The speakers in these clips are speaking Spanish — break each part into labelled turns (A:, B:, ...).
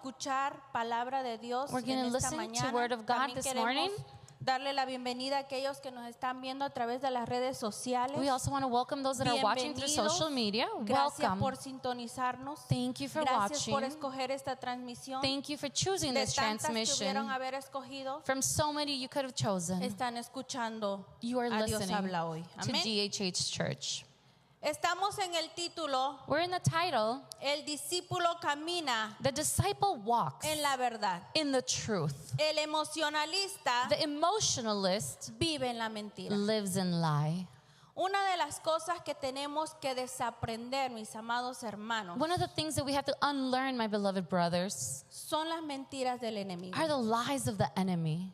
A: escuchar palabra de Dios
B: We're going
A: en
B: to
A: esta
B: listen to
A: mañana.
B: Word of God
A: También
B: this
A: queremos
B: morning.
A: darle la bienvenida a aquellos que nos están viendo a través de las redes sociales.
B: We also want to welcome those that are watching through social media.
A: Gracias
B: Welcome.
A: por sintonizarnos.
B: Thank you for
A: Gracias por
B: watching.
A: escoger esta transmisión.
B: Thank you for choosing
A: De
B: this
A: tantas que
B: transmission.
A: hubieron haber escogido,
B: From so many you could have chosen,
A: están escuchando
B: you are
A: a Dios
B: listening
A: habla hoy.
B: to
A: Amén.
B: DHH Church.
A: Estamos en el título,
B: We're in the title,
A: El discípulo camina
B: The Disciple Walks
A: en la verdad.
B: in the Truth.
A: El emocionalista
B: The emotionalist
A: vive en la mentira.
B: lives in lie.
A: Una de las cosas que tenemos que desaprender, mis amados hermanos,
B: One of the things that we have to unlearn, my beloved brothers,
A: son las mentiras del enemigo.
B: are the lies of the enemy.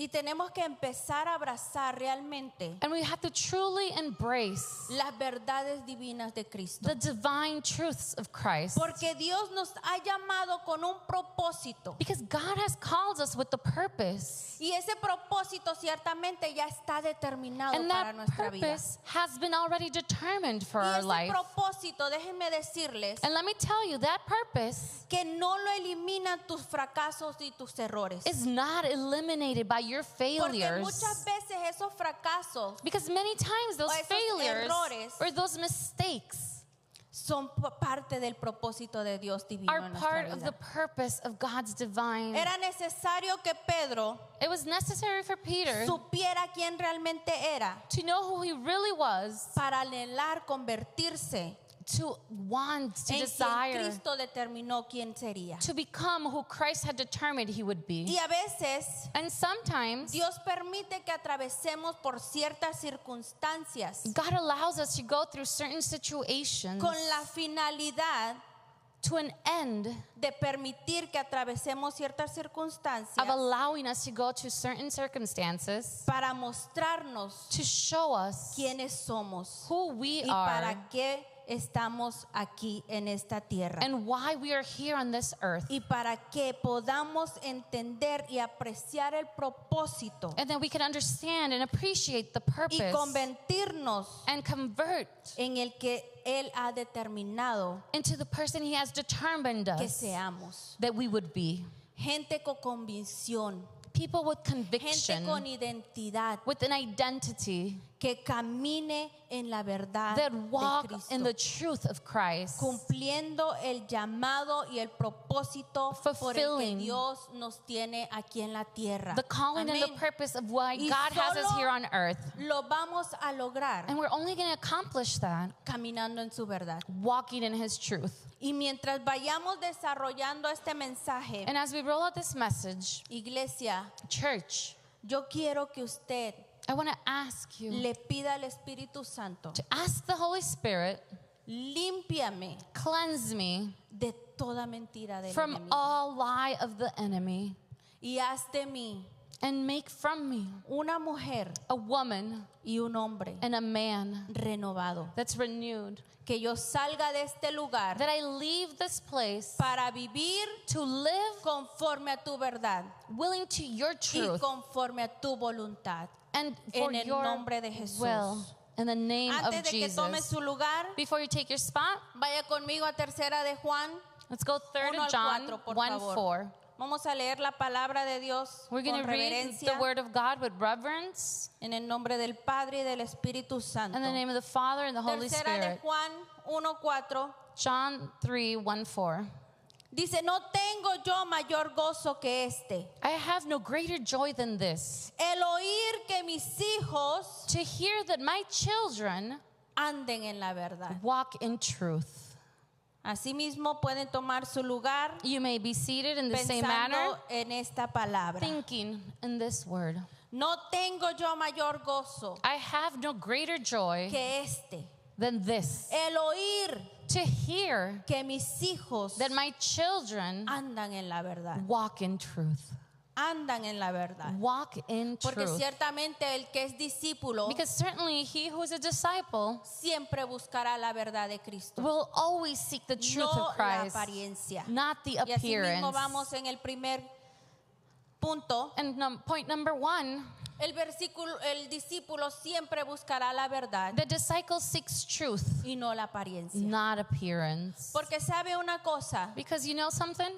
A: Y tenemos que empezar a abrazar realmente
B: And we have to truly embrace
A: las verdades divinas de Cristo.
B: the divine truths of Christ.
A: Porque Dios nos ha llamado con un propósito.
B: Because God has called us with the purpose.
A: Y ese propósito ciertamente ya está determinado
B: And
A: para
B: that
A: nuestra vida.
B: purpose has been already determined for
A: Y
B: our
A: ese
B: life.
A: propósito, déjenme decirles,
B: And let me tell you, that purpose
A: que no lo eliminan tus fracasos y tus errores.
B: is not eliminated by your
A: Porque
B: failures.
A: muchas veces esos fracasos
B: Because many times those
A: esos
B: failures
A: errores
B: or those mistakes
A: son parte del propósito de Dios divino
B: are
A: en nuestra
B: part of the
A: vida.
B: purpose of God's divine.
A: Era necesario que Pedro
B: It was necessary for Peter
A: supiera quién realmente era
B: to know who he really was,
A: para anhelar convertirse
B: to want, to
A: en quien
B: desire,
A: Cristo determinó quién sería.
B: to become who Christ had determined he would be.
A: Y a veces
B: And sometimes
A: Dios permite que atravesemos por ciertas circunstancias
B: God allows us to go through certain situations
A: con la finalidad
B: to an end
A: de permitir que atravesemos ciertas circunstancias
B: of allowing us to go to certain circumstances
A: para mostrarnos
B: to show us
A: quiénes somos
B: who we
A: y
B: are
A: para qué estamos aquí en esta tierra.
B: and why we are here on this earth.
A: Y para que podamos entender y apreciar el propósito
B: And then we can understand and appreciate the
A: y
B: purpose
A: convertirnos
B: and convert
A: en el que Él ha determinado
B: into the person he has determined
A: que
B: us
A: seamos.
B: that we would be.
A: Gente con convicción,
B: People with
A: gente
B: conviction,
A: con identidad,
B: with an identity
A: que camine en la verdad
B: that
A: de
B: walk
A: Cristo,
B: in the truth of Christ,
A: cumpliendo el llamado y el propósito por el que
B: Fulfilling
A: Dios nos tiene aquí en la tierra.
B: the calling and the
A: Amén.
B: purpose of why
A: Y
B: God has us
A: solo
B: here on earth.
A: Lo vamos a lograr
B: And we're only going to accomplish that
A: caminando en su verdad.
B: walking in his truth.
A: Y mientras vayamos desarrollando este mensaje,
B: And as we roll out this message,
A: iglesia,
B: church,
A: yo quiero que usted
B: I want to ask you
A: le pida al Espíritu Santo,
B: to ask the Holy Spirit,
A: límpiame
B: cleanse me
A: de toda mentira del
B: from
A: enemigo
B: all lie of the enemy
A: y haz de mí
B: and make from me
A: una mujer
B: a woman
A: y un hombre
B: and a man
A: renovado.
B: that's renewed.
A: Que yo salga de este lugar
B: That I leave this place
A: para vivir
B: to live
A: conforme a tu verdad
B: willing to your
A: y
B: truth
A: conforme a tu voluntad.
B: and for
A: En el
B: your
A: nombre de Jesús.
B: will in the name
A: Antes
B: of
A: de que tome
B: Jesus.
A: su lugar,
B: Before you take your spot,
A: vaya conmigo a Tercera de Juan
B: let's go 3
A: 1 al
B: John
A: 4, por
B: 1
A: favor.
B: 4.
A: Vamos a leer la palabra de Dios
B: We're going
A: con
B: to read
A: reverencia
B: the word of God with reverence
A: en el nombre del Padre y del Espíritu Santo.
B: in the name of the Father and the Holy
A: Tercera de
B: Spirit.
A: Juan 1:4
B: John 3:1-4.
A: dice, no tengo yo mayor gozo que este,
B: I have no greater joy than this,
A: el oír que mis hijos
B: to hear that my children
A: anden en la verdad.
B: walk in truth.
A: Asimismo pueden tomar su lugar
B: You may be seated in the same manner,
A: pensando en esta palabra.
B: thinking in this word.
A: No tengo yo mayor gozo
B: I have no greater joy
A: que este,
B: than this,
A: el oír
B: to hear
A: que mis hijos
B: that my children
A: andan en la verdad.
B: walk in truth.
A: Andan en la verdad.
B: Walk in
A: Porque
B: truth.
A: ciertamente el que es discípulo
B: Because certainly he who is a disciple
A: siempre buscará la verdad de Cristo,
B: will always seek the truth
A: no
B: of
A: la
B: Christ,
A: apariencia.
B: not the
A: Y así
B: appearance.
A: mismo vamos en el primer punto.
B: And point number 1,
A: El discípulo siempre buscará la verdad
B: the disciple seeks truth,
A: y no la apariencia.
B: not appearance.
A: Porque sabe una cosa,
B: Because you know something?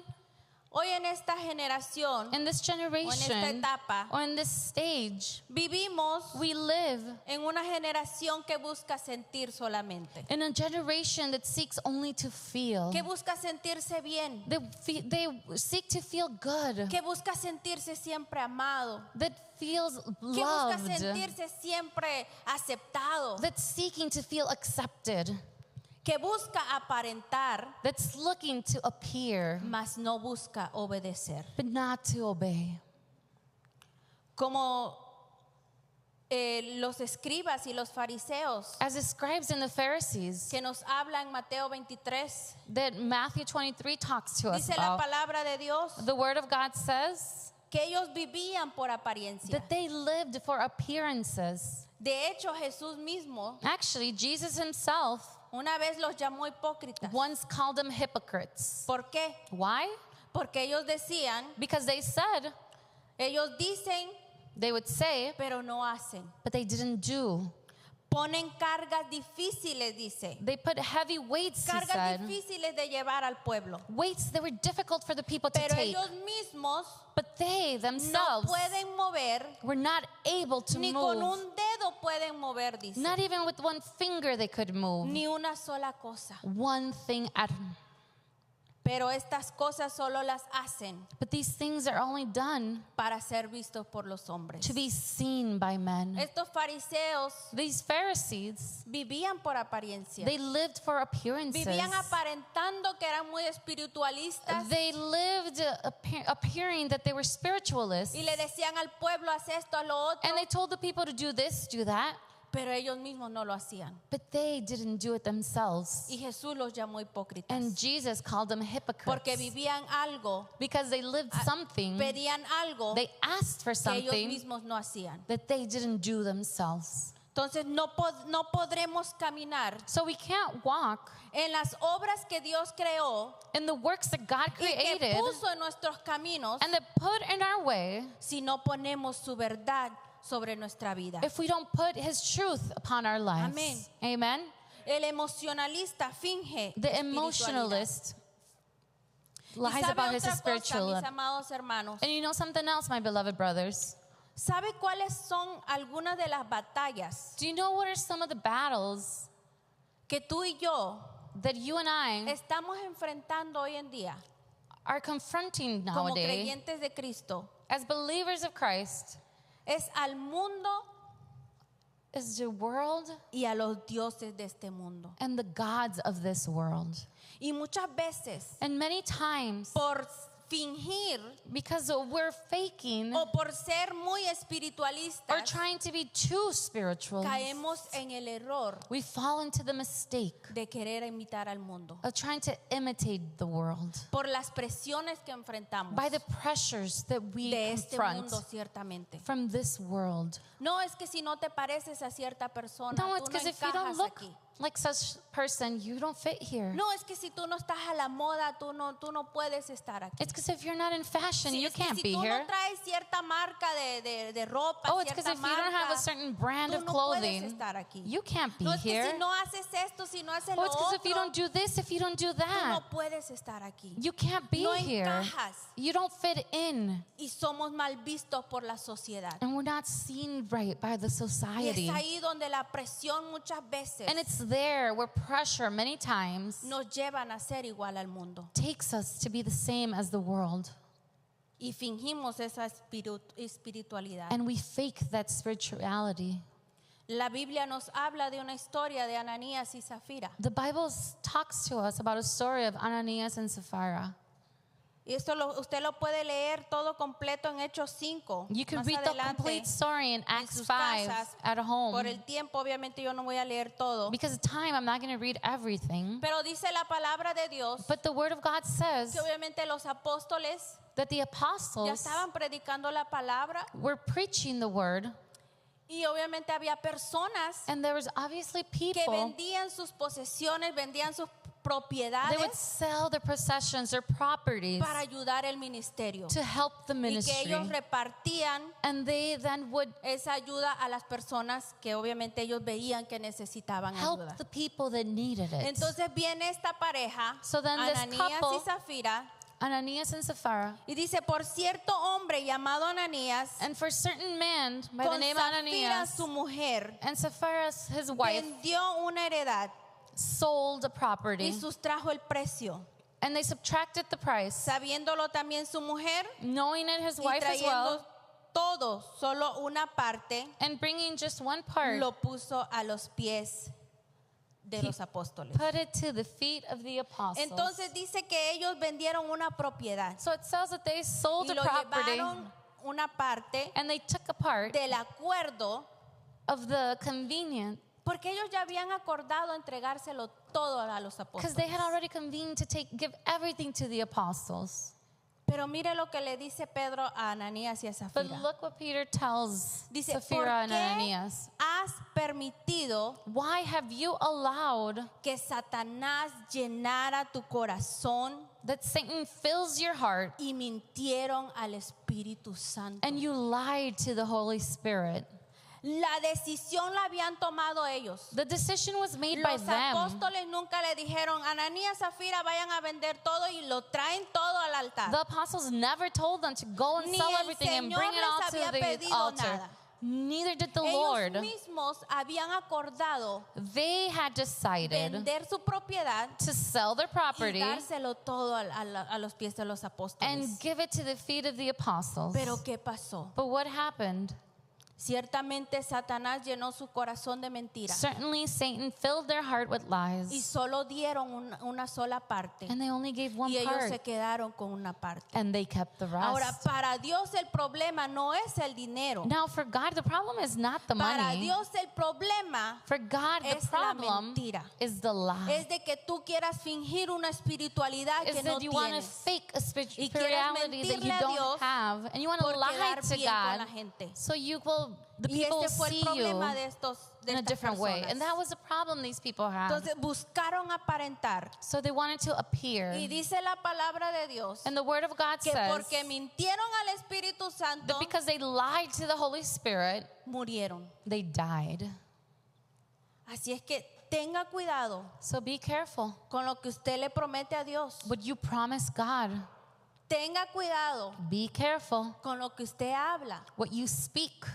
A: Hoy en esta generación,
B: in this
A: o en esta
B: generation,
A: etapa,
B: or in this stage,
A: vivimos
B: we live
A: en una generación que busca sentir solamente,
B: in a generation that seeks only to feel.
A: que busca sentirse bien,
B: They seek to feel good,
A: que busca sentirse siempre amado,
B: that feels
A: que busca
B: loved,
A: sentirse siempre aceptado,
B: that's seeking to feel accepted,
A: que busca aparentar,
B: that's looking to appear,
A: mas no busca obedecer.
B: but not to obey.
A: Como los escribas y los fariseos
B: As the scribes and the Pharisees
A: que nos habla en Mateo 23,
B: that Matthew 23 talks to us
A: dice la
B: about,
A: palabra de Dios
B: the Word of God says
A: que ellos vivían por apariencia.
B: that they lived for appearances.
A: De hecho, Jesús mismo
B: Actually, Jesus himself
A: una vez los llamó hipócritas.
B: once called them hypocrites.
A: ¿Por qué?
B: Why?
A: Porque ellos decían,
B: Because they said,
A: ellos dicen,
B: they would say,
A: pero no hacen.
B: but they didn't do.
A: Ponen cargas difíciles, dice.
B: They put heavy weights, he
A: Cargas
B: said.
A: difíciles de llevar al pueblo.
B: Weights that were difficult for the people to
A: Pero
B: take.
A: ellos mismos
B: But they
A: no
B: themselves
A: pueden mover,
B: were not able to
A: ni con
B: move.
A: un dedo pueden mover, dice.
B: Not even with one finger they could move.
A: Ni una sola cosa.
B: One thing at
A: Pero estas cosas solo las hacen
B: But these things are only done
A: para ser vistos por los hombres.
B: to be seen by men.
A: Estos fariseos
B: These Pharisees,
A: vivían por apariencia.
B: they lived for appearances.
A: Vivían aparentando que eran muy espiritualistas
B: They lived appearing that they were spiritualists.
A: y le decían al pueblo, haz esto, haz lo otro,
B: And they told the people to do this, do that.
A: pero ellos mismos no lo hacían.
B: But they didn't do it themselves.
A: Y Jesús los llamó hipócritas
B: And Jesus called them hypocrites.
A: porque vivían algo,
B: Because they lived something,
A: pedían algo
B: they asked for
A: que ellos
B: something
A: mismos no hacían.
B: that they didn't do themselves.
A: Entonces no podremos caminar
B: So we can't walk
A: en las obras que Dios creó
B: in the works that God
A: y que
B: created
A: puso en nuestros caminos
B: and that put in our way
A: si no ponemos su verdad sobre nuestra vida.
B: if we don't put His truth upon our lives.
A: Amén.
B: Amen.
A: El emocionalista finge
B: The
A: espiritualidad.
B: emotionalist
A: Y
B: lies
A: sabe
B: about his
A: otra cosa,
B: spiritual.
A: mis amados hermanos.
B: And you know something else, my beloved brothers?
A: ¿Sabe cuáles son algunas de las batallas
B: Do you know what are some of the battles
A: que tú y yo
B: that you and I
A: estamos enfrentando hoy en día
B: are confronting
A: como
B: nowadays
A: creyentes de Cristo?
B: as believers of Christ?
A: Es al mundo
B: Is the world
A: y a los dioses de este mundo.
B: and the gods of this world.
A: Y muchas veces,
B: And many times,
A: por fingir
B: because we're faking
A: o por ser muy
B: or
A: espiritualistas,
B: trying to be too spiritual,
A: caemos en el error
B: we fall into the mistake
A: de querer imitar al mundo.
B: of trying to imitate the world
A: Por las presiones que enfrentamos
B: by the pressures that we
A: de este
B: confront
A: mundo, ciertamente.
B: from this world.
A: No es que si no te pareces a cierta persona,
B: No,
A: tú
B: it's
A: no
B: because if you don't
A: encajas
B: look
A: aquí.
B: like such person, you don't fit here.
A: No es que si tú no estás a la moda, tú no puedes estar aquí.
B: It's because if you're not in fashion,
A: Sí,
B: you
A: es que
B: can't
A: si
B: be
A: tú
B: here.
A: no traes cierta marca de ropa,
B: Oh, it's because
A: cierta
B: if you don't have a
A: marca,
B: certain brand
A: tú
B: of
A: no puedes
B: clothing,
A: estar aquí.
B: you can't be
A: No es que
B: here.
A: si no haces esto, si no haces
B: Oh,
A: lo
B: it's because if you
A: otro,
B: don't do this, if you don't do
A: tú
B: that,
A: no puedes estar aquí.
B: you can't be
A: No
B: here.
A: encajas.
B: You don't fit in.
A: Y somos mal vistos por la sociedad.
B: And we're not seen right by the
A: Y
B: society.
A: es ahí donde la presión muchas veces
B: And it's there where pressure many times
A: nos llevan a ser igual al mundo.
B: takes us to be the same as the world.
A: Y fingimos esa espiritualidad.
B: And we fake that spirituality.
A: La Biblia nos habla de una historia de Ananías y Zafira.
B: The Bible talks to us about a story of Ananias and Sapphira.
A: Y esto usted lo puede leer todo completo en Hechos 5.
B: You can
A: más
B: read the
A: adelante,
B: complete story in
A: en
B: Acts
A: sus
B: 5
A: casas.
B: at home.
A: Por el tiempo, obviamente, yo no voy a leer todo.
B: Because of time, I'm not going to read everything.
A: Pero dice la palabra de Dios
B: But the Word of God says
A: que obviamente los apóstoles
B: that the
A: ya
B: apostles
A: estaban predicando la palabra
B: were preaching the Word.
A: y obviamente había personas
B: And there was obviously
A: que
B: people,
A: vendían sus posesiones, vendían sus
B: they would
A: propiedades
B: sell their possessions, their properties
A: para ayudar el ministerio.
B: to help the
A: Y que
B: ministry.
A: ellos repartían
B: And they then would
A: esa ayuda a las personas que obviamente ellos veían que necesitaban
B: help
A: ayuda.
B: the people that needed it.
A: Entonces viene esta pareja,
B: So then this
A: Ananías y
B: couple,
A: Zafira,
B: Ananias and Sapphira.
A: Y dice, por cierto hombre llamado Ananías,
B: And for a certain man by the
A: con
B: name
A: Zafira
B: Ananias
A: su mujer,
B: and Sapphira his wife
A: vendió una heredad
B: sold a
A: y
B: property,
A: sustrajo el precio,
B: and they subtracted the price,
A: sabiéndolo también su mujer,
B: knowing it his
A: y
B: wife as
A: trayendo
B: well,
A: todo, solo una parte,
B: and bringing just one part,
A: lo puso a los pies de
B: He
A: los apóstoles.
B: put it to the feet of the apostles.
A: Entonces dice que ellos vendieron una propiedad
B: So it says that they sold
A: y
B: a
A: lo
B: property
A: llevaron una parte
B: and they took a part
A: del acuerdo,
B: of the convenient
A: porque ellos ya habían acordado entregárselo todo a los
B: because they
A: apóstoles.
B: had already convened to give everything to the apostles.
A: Pero mire lo que le dice Pedro a Ananías y a
B: But
A: Zafira.
B: look what Peter tells
A: Dice, ¿por
B: Sapphira and
A: qué
B: Ananias.
A: has permitido
B: Why have you allowed
A: que Satanás llenara tu corazón
B: that Satan fills your heart
A: y mintieron al Espíritu Santo?
B: and you lied to the Holy Spirit?
A: La decisión la habían tomado ellos.
B: The decision was made by
A: Los
B: them.
A: apóstoles nunca le dijeron, Ananías, Zafira, vayan a vender todo y lo traen todo al altar.
B: The apostles never told them to go and
A: Ni
B: sell
A: el
B: everything and
A: Señor
B: bring it all
A: les
B: to
A: había
B: the
A: pedido
B: altar.
A: nada.
B: Neither did the
A: Ellos
B: Lord.
A: mismos habían acordado
B: They had decided
A: vender su propiedad
B: to sell their
A: y
B: property
A: dárselo todo a los pies de los
B: and
A: apóstoles.
B: give it to the feet of the apostles.
A: Pero ¿qué pasó?
B: But what happened?
A: Ciertamente Satanás llenó su corazón de mentiras
B: Certainly Satan filled their heart with
A: y
B: lies.
A: solo dieron una sola parte
B: And they only gave one
A: y ellos se
B: part.
A: quedaron con una parte.
B: And they kept the
A: Ahora,
B: rest.
A: para Dios el problema no es el dinero.
B: Now for God, the problem is not the
A: Para
B: money.
A: Dios el problema
B: For God, the
A: es la
B: problem
A: mentira.
B: is the lie.
A: Es de que tú quieras fingir una espiritualidad
B: Is
A: que no
B: that you want to
A: tienes
B: fake a
A: y quieres
B: spirituality that you
A: mentirle a
B: don't
A: Dios
B: have, and you want to
A: por
B: lie
A: quedar
B: to
A: bien con la
B: God,
A: gente.
B: so the
A: Y
B: people will
A: este fue el
B: see you
A: problema de
B: in a
A: estas
B: different way, and that
A: personas.
B: was the problem these people had.
A: Entonces buscaron aparentar
B: So they wanted to appear,
A: y dice la palabra de Dios
B: and the Word of God
A: que
B: says
A: porque mintieron al Espíritu Santo
B: that because they lied to the Holy Spirit,
A: murieron.
B: they died.
A: Así es que tenga cuidado
B: So be careful
A: con lo que usted le promete a Dios.
B: what you promise God.
A: Tenga cuidado
B: Be careful
A: con lo que usted habla,
B: what you speak,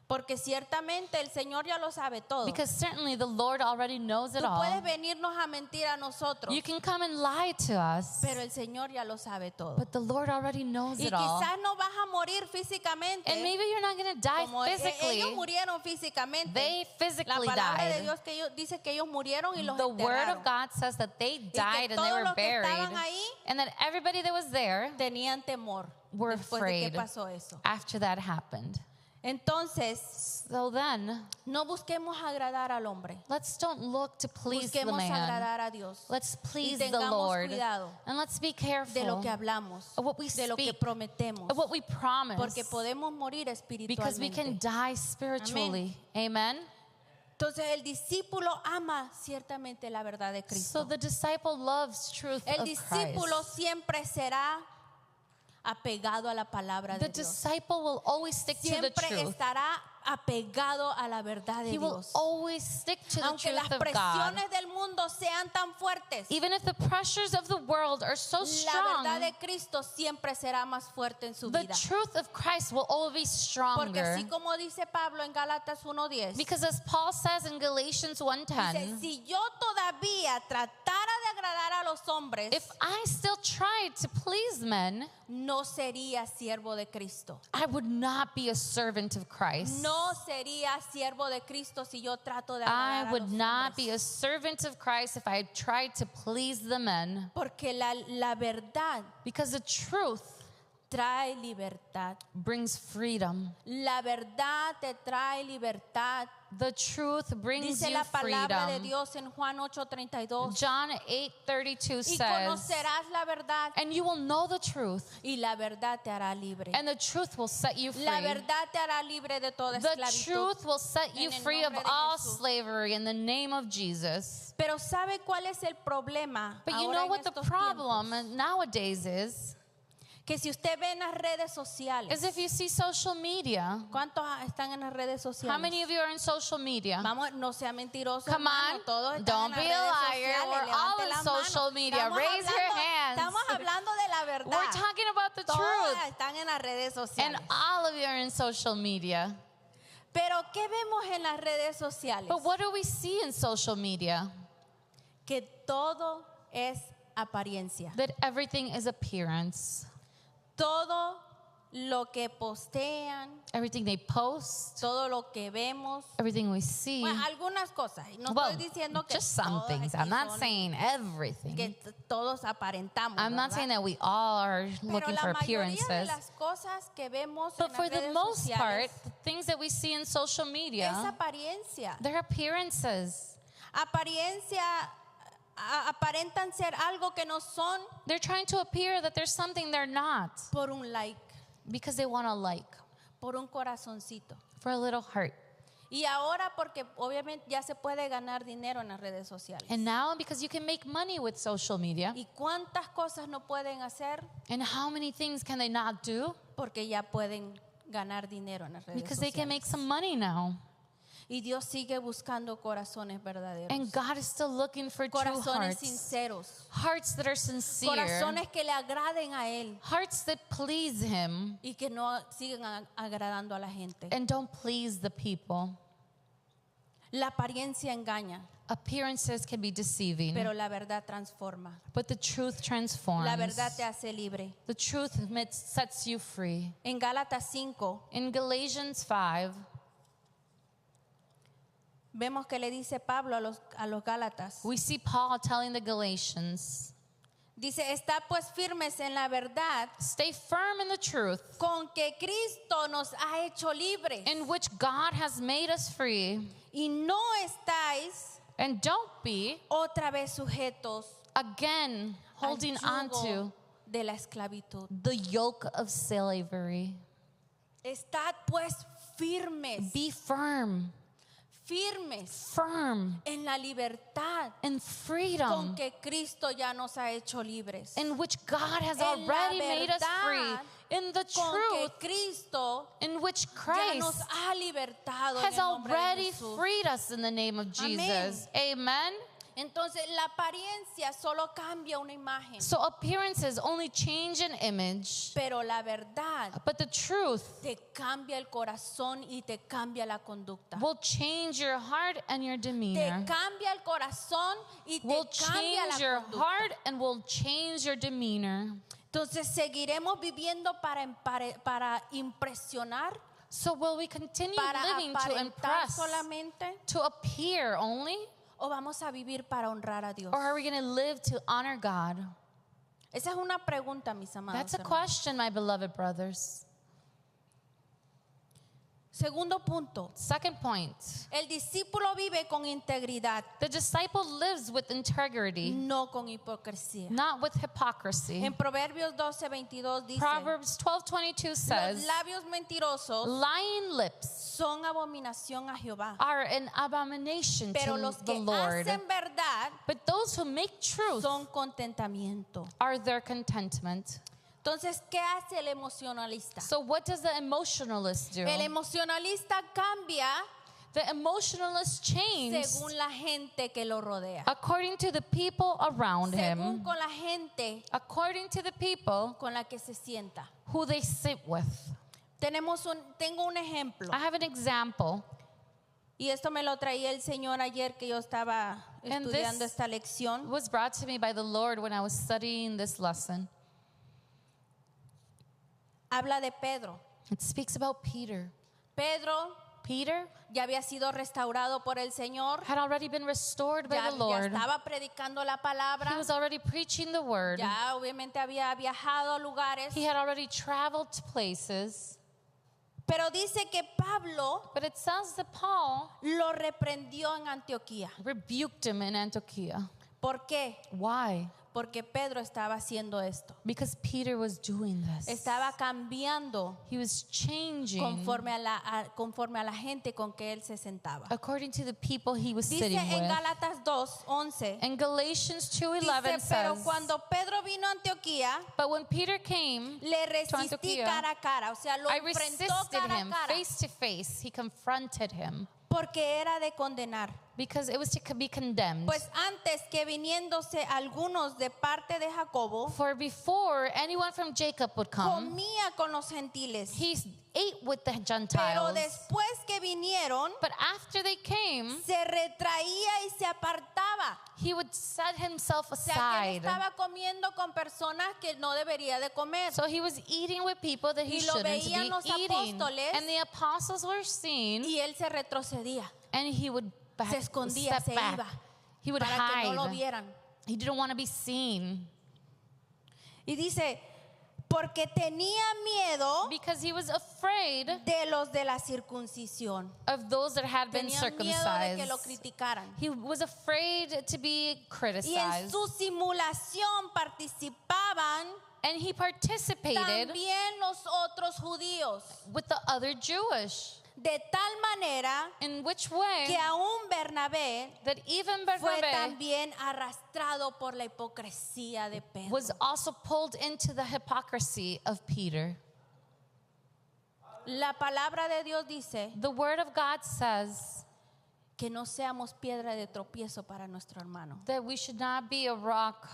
A: porque ciertamente el Señor ya lo sabe todo.
B: because certainly the Lord already knows it
A: Tú
B: all.
A: puedes venirnos a mentir a nosotros,
B: You can come and lie to us,
A: pero el Señor ya lo sabe todo.
B: but the Lord already knows
A: Y
B: it all.
A: quizás no vas a morir físicamente,
B: And maybe you're not going to die
A: como
B: physically.
A: ellos murieron físicamente.
B: They
A: La
B: physically
A: palabra de
B: died.
A: Dios que ellos dice que ellos murieron y los
B: The Word
A: enterraron.
B: of God says that they died and they
A: todos
B: were
A: los que
B: buried,
A: estaban ahí
B: and that everybody that was there
A: Tenían temor
B: were
A: después de que
B: afraid
A: pasó eso.
B: after that happened.
A: Entonces,
B: So then,
A: no busquemos agradar al hombre.
B: let's don't look to please the
A: Busquemos
B: man.
A: agradar a Dios.
B: Let's please
A: y
B: the
A: tengamos
B: Lord.
A: cuidado
B: And let's be
A: de lo
B: careful
A: que hablamos,
B: of what we
A: de lo que
B: speak,
A: prometemos,
B: of what we promise,
A: porque podemos morir
B: because we can
A: espiritualmente.
B: die spiritually. Amen?
A: Entonces el discípulo ama ciertamente la verdad de
B: So
A: Cristo.
B: the disciple loves truth
A: El
B: of
A: discípulo
B: Christ.
A: siempre será apegado a la palabra
B: The
A: de Dios.
B: disciple will always stick to the
A: Siempre
B: truth.
A: estará apegado a la verdad de
B: He will
A: Dios.
B: always stick to the
A: Aunque las
B: truth of God.
A: presiones del mundo sean tan fuertes,
B: Even if the pressures of the world are so
A: la
B: strong,
A: verdad de Cristo siempre será más fuerte en su
B: the
A: vida.
B: truth of Christ will always be
A: Porque
B: stronger.
A: así como dice Pablo en Gálatas 1:10,
B: Because as Paul says in Galatians
A: dice,
B: 1:10,
A: si yo todavía tratara de agradar a los hombres,
B: if I still tried to please men,
A: no sería siervo de Cristo.
B: I would not be a servant of Christ.
A: No sería siervo de Cristo si yo trato de
B: I
A: agradar a
B: would
A: los
B: not be
A: hombres.
B: a servant of Christ if I tried to please the men.
A: Porque la verdad
B: Because the truth
A: trae libertad.
B: brings freedom.
A: La verdad te trae libertad.
B: The truth brings
A: Dice
B: you
A: la palabra de
B: freedom.
A: Dios en Juan 8:32.
B: John 8:32
A: Y
B: says,
A: conocerás la verdad
B: and you will know the truth,
A: y la verdad te hará libre.
B: and the truth will set you
A: La
B: free.
A: verdad te hará libre de toda
B: The
A: esclavitud.
B: truth will set you
A: En el
B: free of
A: nombre de
B: all
A: Jesús.
B: slavery in the name of Jesus.
A: Pero ¿sabe cuál es el problema
B: But you
A: ahora
B: know
A: en
B: what the
A: estos
B: problem
A: tiempos?
B: nowadays is?
A: Que si usted ve en las redes sociales,
B: is if you see social media.
A: ¿cuántos están en las redes
B: How
A: sociales?
B: many of you are in social media?
A: Vamos, no sea mentiroso,
B: Come
A: hermano,
B: on,
A: todos están
B: don't
A: en
B: be
A: las
B: a
A: redes
B: liar.
A: sociales.
B: We're all
A: Levante
B: in
A: las
B: social
A: manos.
B: media.
A: Estamos
B: Raise your
A: hablando-
B: hands.
A: Estamos hablando de la verdad.
B: We're talking about the
A: Todas
B: truth.
A: están en las redes
B: And
A: sociales.
B: all of you are in social media.
A: Pero ¿qué vemos en las redes sociales?
B: But what do we see in social media?
A: Que todo es apariencia.
B: That everything is appearance.
A: Todo lo que postean,
B: Everything they post,
A: todo lo que vemos.
B: everything we see.
A: Bueno, algunas cosas. No
B: Well,
A: estoy diciendo que
B: just some
A: todos
B: things.
A: aquí
B: I'm not
A: son-
B: saying everything.
A: que todos aparentamos.
B: I'm not
A: ¿verdad?
B: saying that we all are
A: Pero
B: looking
A: la
B: for
A: mayoría de
B: appearances.
A: las cosas que vemos
B: But
A: en
B: for
A: las
B: the
A: redes
B: most part,
A: sociales
B: the things that we see in social
A: es
B: media,
A: apariencia.
B: they're appearances.
A: Apariencia aparentan ser algo que no son
B: They're trying to appear that there's something they're not
A: por un like,
B: because they want to like,
A: por un corazoncito.
B: for a little heart.
A: Y ahora porque obviamente ya se puede ganar dinero en las redes sociales.
B: And now because you can make money with social media,
A: ¿Y cuántas cosas no pueden hacer
B: and how many things can they not do?
A: porque ya pueden ganar dinero en las redes
B: Because they can make
A: sociales?
B: some money now.
A: Y Dios sigue buscando corazones verdaderos.
B: And God is still looking for true
A: Corazones
B: hearts.
A: sinceros.
B: Hearts that are sincere.
A: Corazones que le agraden a Él
B: Hearts that please Him
A: y que no sigan agradando a la gente.
B: and don't please the people.
A: La apariencia engaña,
B: Appearances can be deceiving,
A: pero la verdad transforma.
B: but the truth transforms.
A: La verdad te hace libre.
B: The truth sets you free.
A: En Gálatas 5
B: In Galatians 5,
A: vemos que le dice Pablo a los Gálatas.
B: we see Paul telling the Galatians,
A: Dice, está pues firmes en la verdad
B: stay firm in the truth
A: con que Cristo nos ha hecho libres.
B: in which God has made us free,
A: Y no estáis
B: and don't be
A: otra vez sujetos
B: again holding
A: al
B: on
A: yugo
B: to
A: de la esclavitud.
B: the yoke of slavery.
A: Estad pues firmes,
B: Be firm, firm
A: en la libertad
B: in
A: con
B: freedom
A: que Cristo ya nos ha hecho libres.
B: in which God has
A: En la
B: already made us free,
A: verdad
B: in the
A: Con que
B: truth
A: Cristo
B: in which
A: ya nos
B: Christ
A: ha libertado en
B: has
A: el nombre de
B: already
A: Jesús.
B: freed us in the name of Jesus. Amen.
A: Entonces la apariencia solo cambia una imagen,
B: So appearances only change an image,
A: pero la verdad
B: but the truth
A: te cambia el corazón y te cambia la conducta.
B: will change your heart and your
A: Te
B: demeanor.
A: cambia el corazón y te
B: Will
A: cambia
B: change
A: la
B: your
A: conducta.
B: heart and will change your demeanor.
A: Entonces seguiremos viviendo para impresionar,
B: So will we continue
A: para
B: living to
A: aparentar
B: impress,
A: solamente,
B: to appear only,
A: o vamos a vivir para honrar a Dios?
B: or are we going to live to honor God?
A: Esa es una pregunta, mis amados
B: That's a
A: hermanos.
B: question, my beloved brothers.
A: Segundo punto,
B: Second point,
A: el discípulo vive con integridad,
B: the disciple lives with integrity,
A: no con hipocresía.
B: not with hypocrisy.
A: En Proverbios 12:22 dice,
B: Proverbs 12:22
A: los
B: says,
A: labios mentirosos
B: lying lips
A: son abominación a Jehová,
B: are an abomination
A: pero
B: to
A: los
B: the
A: que
B: Lord.
A: hacen verdad
B: But those who make truth
A: son contentamiento.
B: are their contentment.
A: Entonces, ¿qué hace el emocionalista?
B: So what does the emotionalist do?
A: El emocionalista cambia
B: The emotionalist changes
A: según la gente que lo rodea,
B: according to the people around
A: según
B: him,
A: con la gente
B: according to the people
A: con la que se sienta.
B: who they sit with.
A: Tengo un ejemplo,
B: I have an example.
A: y esto me lo traía el Señor ayer que yo estaba
B: And
A: estudiando
B: this
A: esta lección.
B: It was brought to me by the Lord when I was studying this lesson.
A: Habla de Pedro.
B: It speaks about Peter.
A: Pedro
B: Peter
A: ya había sido restaurado por el Señor,
B: had already been restored by
A: ya
B: the Lord.
A: estaba predicando la palabra,
B: He was already preaching the word.
A: ya obviamente había viajado a lugares,
B: He had already traveled to places.
A: pero dice que Pablo
B: But it says that Paul
A: lo reprendió en Antioquía.
B: rebuked him in Antioch.
A: ¿Por qué?
B: Why?
A: porque Pedro estaba haciendo esto.
B: Because Peter was doing this.
A: Estaba cambiando
B: He was changing
A: conforme a la gente con que él se sentaba.
B: according to the people he was
A: Dice
B: sitting
A: en
B: with.
A: Gálatas 2:11.
B: And Galatians 2:11
A: Dice, pero
B: says,
A: cuando Pedro vino a Antioquía,
B: but when Peter came,
A: le resistí
B: Antioquía,
A: cara a cara, o sea, lo
B: I
A: enfrentó
B: resisted
A: cara a
B: him
A: cara,
B: face to face. He confronted him
A: porque era de condenar.
B: because it was to be condemned.
A: Pues antes que viniéndose algunos de parte de Jacobo,
B: For before anyone from Jacob would come,
A: comía con los gentiles.
B: he ate with the
A: Pero
B: Gentiles.
A: después que vinieron,
B: But after they came,
A: se retraía y se apartaba.
B: he would set himself
A: O sea, que él
B: aside.
A: estaba comiendo con personas que no debería de comer.
B: So he was eating with people that he
A: Y lo
B: shouldn't
A: veían
B: be
A: los
B: eating.
A: apóstoles.
B: And the apostles were seen,
A: Y él se retrocedía
B: and he would
A: se escondía,
B: step
A: se
B: back.
A: iba,
B: He would
A: para que no lo
B: hide.
A: vieran.
B: He didn't want to be seen
A: Y dice, porque tenía miedo
B: because he was afraid
A: de los de la circuncisión.
B: of those that had been
A: Tenía miedo de que lo
B: circumcised.
A: criticaran.
B: He was afraid to be
A: Y en
B: criticized.
A: su simulación participaban
B: And he participated
A: también los otros judíos.
B: with the other Jewish.
A: De tal manera
B: In which way
A: que aún Bernabé
B: that even
A: fue
B: Barnabé
A: también arrastrado por la hipocresía de Pedro.
B: was also pulled into the hypocrisy of Peter.
A: La palabra de Dios dice
B: The word of God says
A: que no seamos piedra de tropiezo para nuestro hermano.
B: that we should not be a rock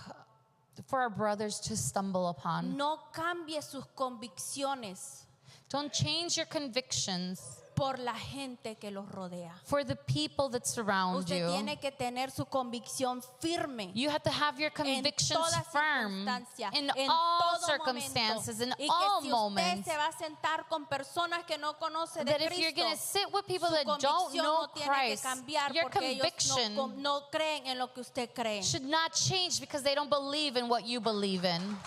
B: for our brothers to stumble upon.
A: No cambie sus convicciones
B: Don't change your convictions
A: por la gente que los rodea.
B: for the people that surround
A: Usted
B: you.
A: tiene que tener su convicción firme
B: You have to have your convictions
A: toda
B: firm
A: circunstancia,
B: in
A: en
B: all
A: todo
B: circumstances, in
A: momento. Y
B: all
A: que si
B: moments.
A: usted se va a sentar con personas que no conoce de
B: That if you're
A: Cristo,
B: going to sit with people
A: su
B: that don't
A: convicción
B: know
A: no tiene que
B: Christ,
A: cambiar
B: your
A: porque ellos
B: conviction
A: no creen en lo que usted cree.
B: should not change because they don't believe in what you believe in.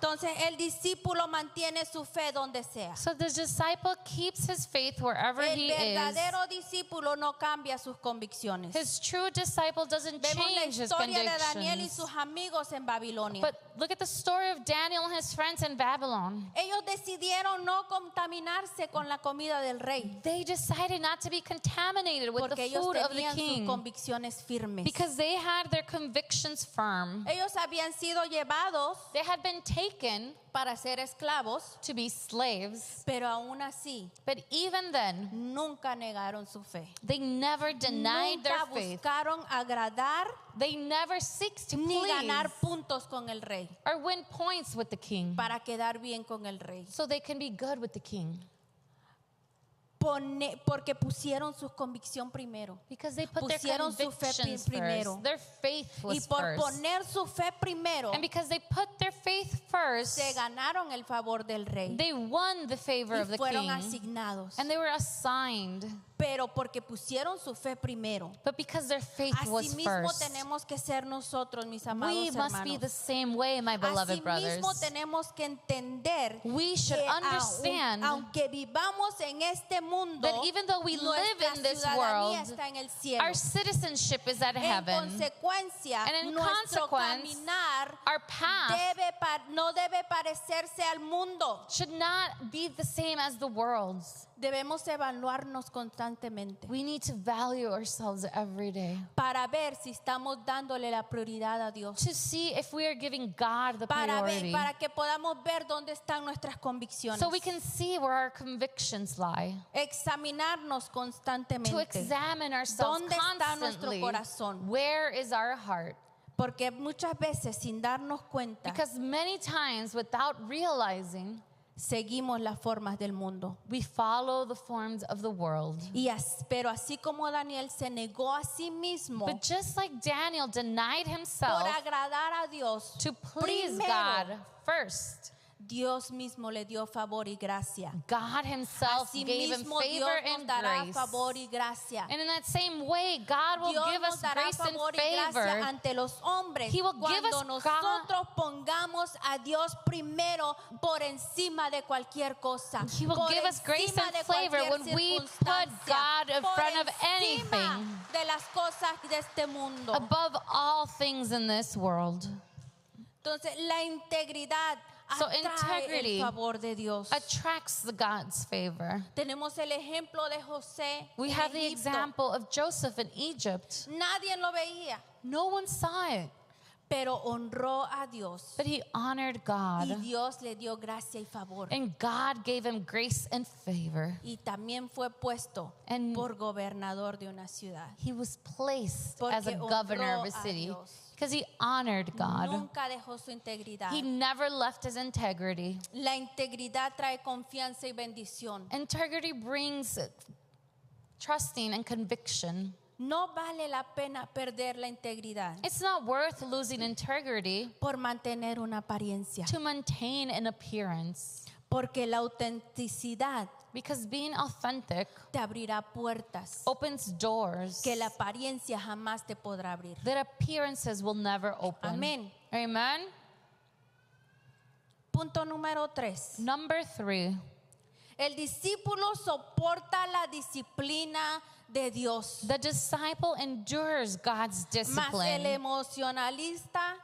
A: Entonces el discípulo mantiene su fe donde sea.
B: So the disciple keeps his faith wherever
A: El
B: he is.
A: verdadero discípulo no cambia sus convicciones.
B: His true disciple doesn't
A: Vemos la
B: change his
A: historia de Daniel y
B: convictions.
A: sus amigos en Babilonia.
B: But look at the story of Daniel and his friends in Babylon.
A: Ellos decidieron no contaminarse con la comida del rey
B: They decided not to be contaminated with
A: porque
B: the
A: ellos
B: food of the
A: tenían sus
B: king
A: convicciones firmes.
B: because they had their convictions firm.
A: Ellos habían sido llevados
B: They had been taken
A: para ser esclavos,
B: to be slaves,
A: pero aún así
B: but even then,
A: nunca negaron su fe.
B: they never denied their
A: Nunca
B: faith.
A: buscaron agradar
B: They never seek to
A: ni
B: please
A: ganar puntos con el rey
B: or win points with the king
A: para quedar bien con el rey.
B: so they can be good with the king.
A: Porque pusieron su convicción primero.
B: Because they put their
A: Pusieron su fe
B: convictions
A: primero.
B: first. Their faith
A: Y
B: was
A: por
B: first.
A: poner su fe primero,
B: And because they put their faith first,
A: se ganaron el favor del rey
B: they won the favor
A: y
B: of the
A: fueron
B: king.
A: asignados.
B: And they were assigned.
A: Pero porque pusieron su fe primero.
B: But because their faith was
A: Asimismo
B: first.
A: tenemos que ser nosotros, mis amados
B: We must be the
A: hermanos.
B: same way, my beloved brothers.
A: Asimismo tenemos que entender
B: We should
A: que
B: understand
A: aunque vivamos en este mundo,
B: that even though we live
A: nuestra
B: in this
A: ciudadanía
B: world,
A: está en el cielo.
B: our citizenship is at
A: En
B: heaven.
A: consecuencia,
B: And in
A: nuestro
B: consequence,
A: caminar
B: our path
A: no debe parecerse al mundo.
B: should not be the same as the world's.
A: Debemos evaluarnos constantemente
B: We need to value ourselves every day
A: para ver si estamos dándole la prioridad a Dios.
B: to see if we are giving God the
A: Para
B: priority
A: que podamos ver dónde están nuestras convicciones.
B: so we can see where our convictions lie.
A: Examinarnos
B: To
A: constantemente.
B: examine ourselves
A: ¿Dónde está nuestro
B: constantly.
A: corazón?
B: Where is our heart?
A: Porque muchas veces sin darnos cuenta
B: Because many times without realizing,
A: seguimos las formas del mundo.
B: we follow the forms of the world.
A: Pero así como Daniel se negó a sí mismo
B: But just like Daniel denied
A: por
B: himself
A: agradar a Dios,
B: to please
A: primero,
B: God first,
A: Dios mismo le dio favor y gracia.
B: God himself gave him
A: Asimismo, Dios
B: favor
A: nos
B: and
A: dará
B: grace.
A: favor y gracia.
B: And in that same way, God will
A: Dios
B: give
A: nos
B: us
A: dará
B: grace and
A: favor y gracia
B: favor.
A: ante los hombres
B: He will give
A: cuando
B: us
A: nosotros pongamos a Dios primero por encima de cualquier cosa.
B: He will
A: por
B: give us grace
A: encima
B: and
A: de
B: favor
A: cualquier
B: when we put
A: circunstancia,
B: God in
A: por
B: front of
A: encima
B: anything,
A: de las cosas de este mundo.
B: above all things in this world.
A: Entonces, la integridad
B: So
A: atrae
B: integrity
A: el favor de Dios.
B: Attracts the God's favor.
A: Tenemos el ejemplo de José
B: We
A: en
B: have the
A: Egipto.
B: example of Joseph in Egypt.
A: Nadie lo veía,
B: No one saw it,
A: pero honró a Dios.
B: but he honored
A: Y
B: God.
A: Dios le dio gracia y favor.
B: And God gave him grace and favor.
A: Y también fue puesto
B: And
A: por gobernador de una ciudad.
B: he was placed
A: Porque
B: as a governor of a
A: honró a
B: city
A: Dios.
B: because he honored God.
A: Nunca dejó su integridad.
B: He never left his integrity.
A: La integridad trae confianza y bendición.
B: Integrity brings trusting and conviction.
A: No vale la pena perder la integridad
B: It's not worth losing integrity
A: por mantener una apariencia.
B: to maintain an appearance,
A: Porque la autenticidad
B: because being authentic
A: te abrirá puertas
B: opens doors
A: que la apariencia jamás te podrá abrir.
B: that appearances will never open.
A: Amén.
B: Amen.
A: Punto número 3.
B: Number 3,
A: El discípulo soporta la disciplina de Dios.
B: the disciple endures God's
A: Mas el
B: discipline.
A: emocionalista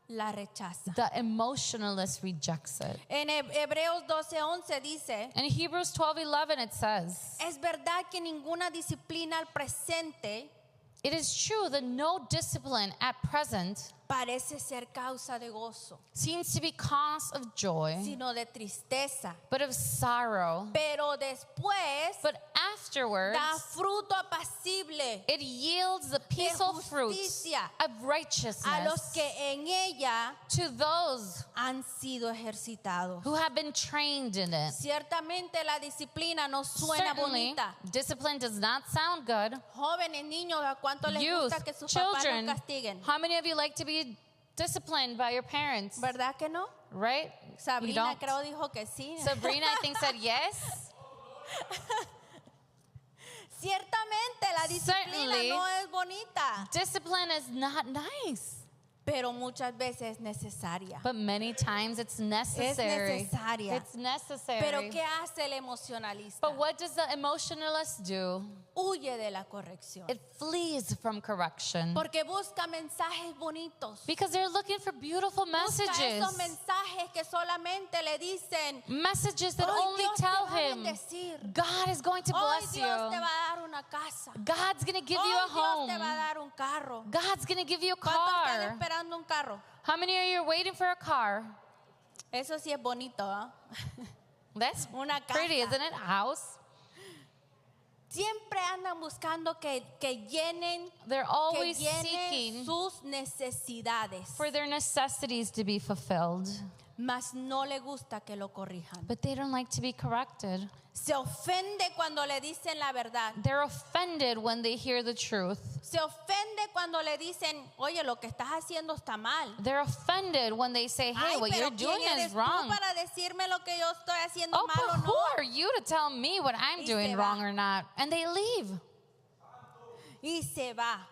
A: la rechaza.
B: The emotionalist rejects it.
A: En Hebreos 12:11 dice,
B: In Hebrews 12:11 it says,
A: es verdad que ninguna disciplina al presente
B: it is true that no discipline at present
A: parece ser causa de gozo,
B: seems to be cause of joy,
A: sino de tristeza.
B: but of sorrow.
A: Pero después
B: But afterwards,
A: da fruto apacible
B: it yields the peaceful fruits
A: justicia
B: of
A: a los
B: righteousness
A: que en ella
B: to those
A: han sido ejercitados.
B: who have been trained in it.
A: Ciertamente la disciplina no suena
B: Certainly,
A: bonita.
B: discipline does not sound good.
A: Jóvenes, niños, ¿a cuánto les
B: Youth,
A: gusta que sus papás
B: children,
A: los castiguen?
B: how many of you like to be disciplined by your parents?
A: ¿Verdad que no?
B: Right? You
A: Sabrina
B: don't.
A: creo dijo que sí.
B: Sabrina, I think, said yes.
A: Ciertamente la disciplina
B: Certainly.
A: no es bonita,
B: Discipline is not nice,
A: pero muchas veces es necesaria.
B: but many times it's necessary.
A: necesaria.
B: It's necessary.
A: Pero ¿qué hace el emocionalista?
B: But what does the emotionalist do?
A: Huye de la corrección.
B: It flees from correction.
A: Porque busca mensajes bonitos.
B: Because they're looking for beautiful
A: Busca
B: messages.
A: esos mensajes que solamente le dicen,
B: Messages that
A: hoy
B: only
A: Dios te
B: tell
A: va a
B: him
A: bendecir.
B: God is going to
A: Hoy
B: bless
A: Dios te
B: you.
A: va a dar una casa.
B: God's going to give you
A: Hoy
B: a
A: Dios te
B: home.
A: va a dar un carro.
B: God's going to give you a
A: ¿Cuántos están
B: car.
A: esperando un carro?
B: How many are you waiting for a car?
A: Eso sí es bonito, ¿ah?
B: That's
A: Una
B: pretty,
A: casa.
B: isn't it? A house.
A: Siempre andan buscando que llenen,
B: They're
A: que
B: always
A: llenen
B: seeking
A: sus necesidades.
B: for their necessities to be fulfilled.
A: Mas no le gusta que lo corrijan.
B: But they don't like to be corrected.
A: Se ofende cuando le dicen la verdad.
B: They're offended when they hear the truth.
A: Se ofende cuando le dicen, oye, lo que estás haciendo está mal.
B: They're offended when they say, hey,
A: Ay,
B: what
A: pero
B: you're doing
A: ¿quién
B: is
A: eres tú
B: wrong.
A: para decirme lo que yo estoy haciendo
B: Oh,
A: mal o
B: but who
A: no?
B: are you to tell me what I'm
A: Y
B: doing
A: se
B: wrong
A: va.
B: or not? And they leave.
A: Y se va.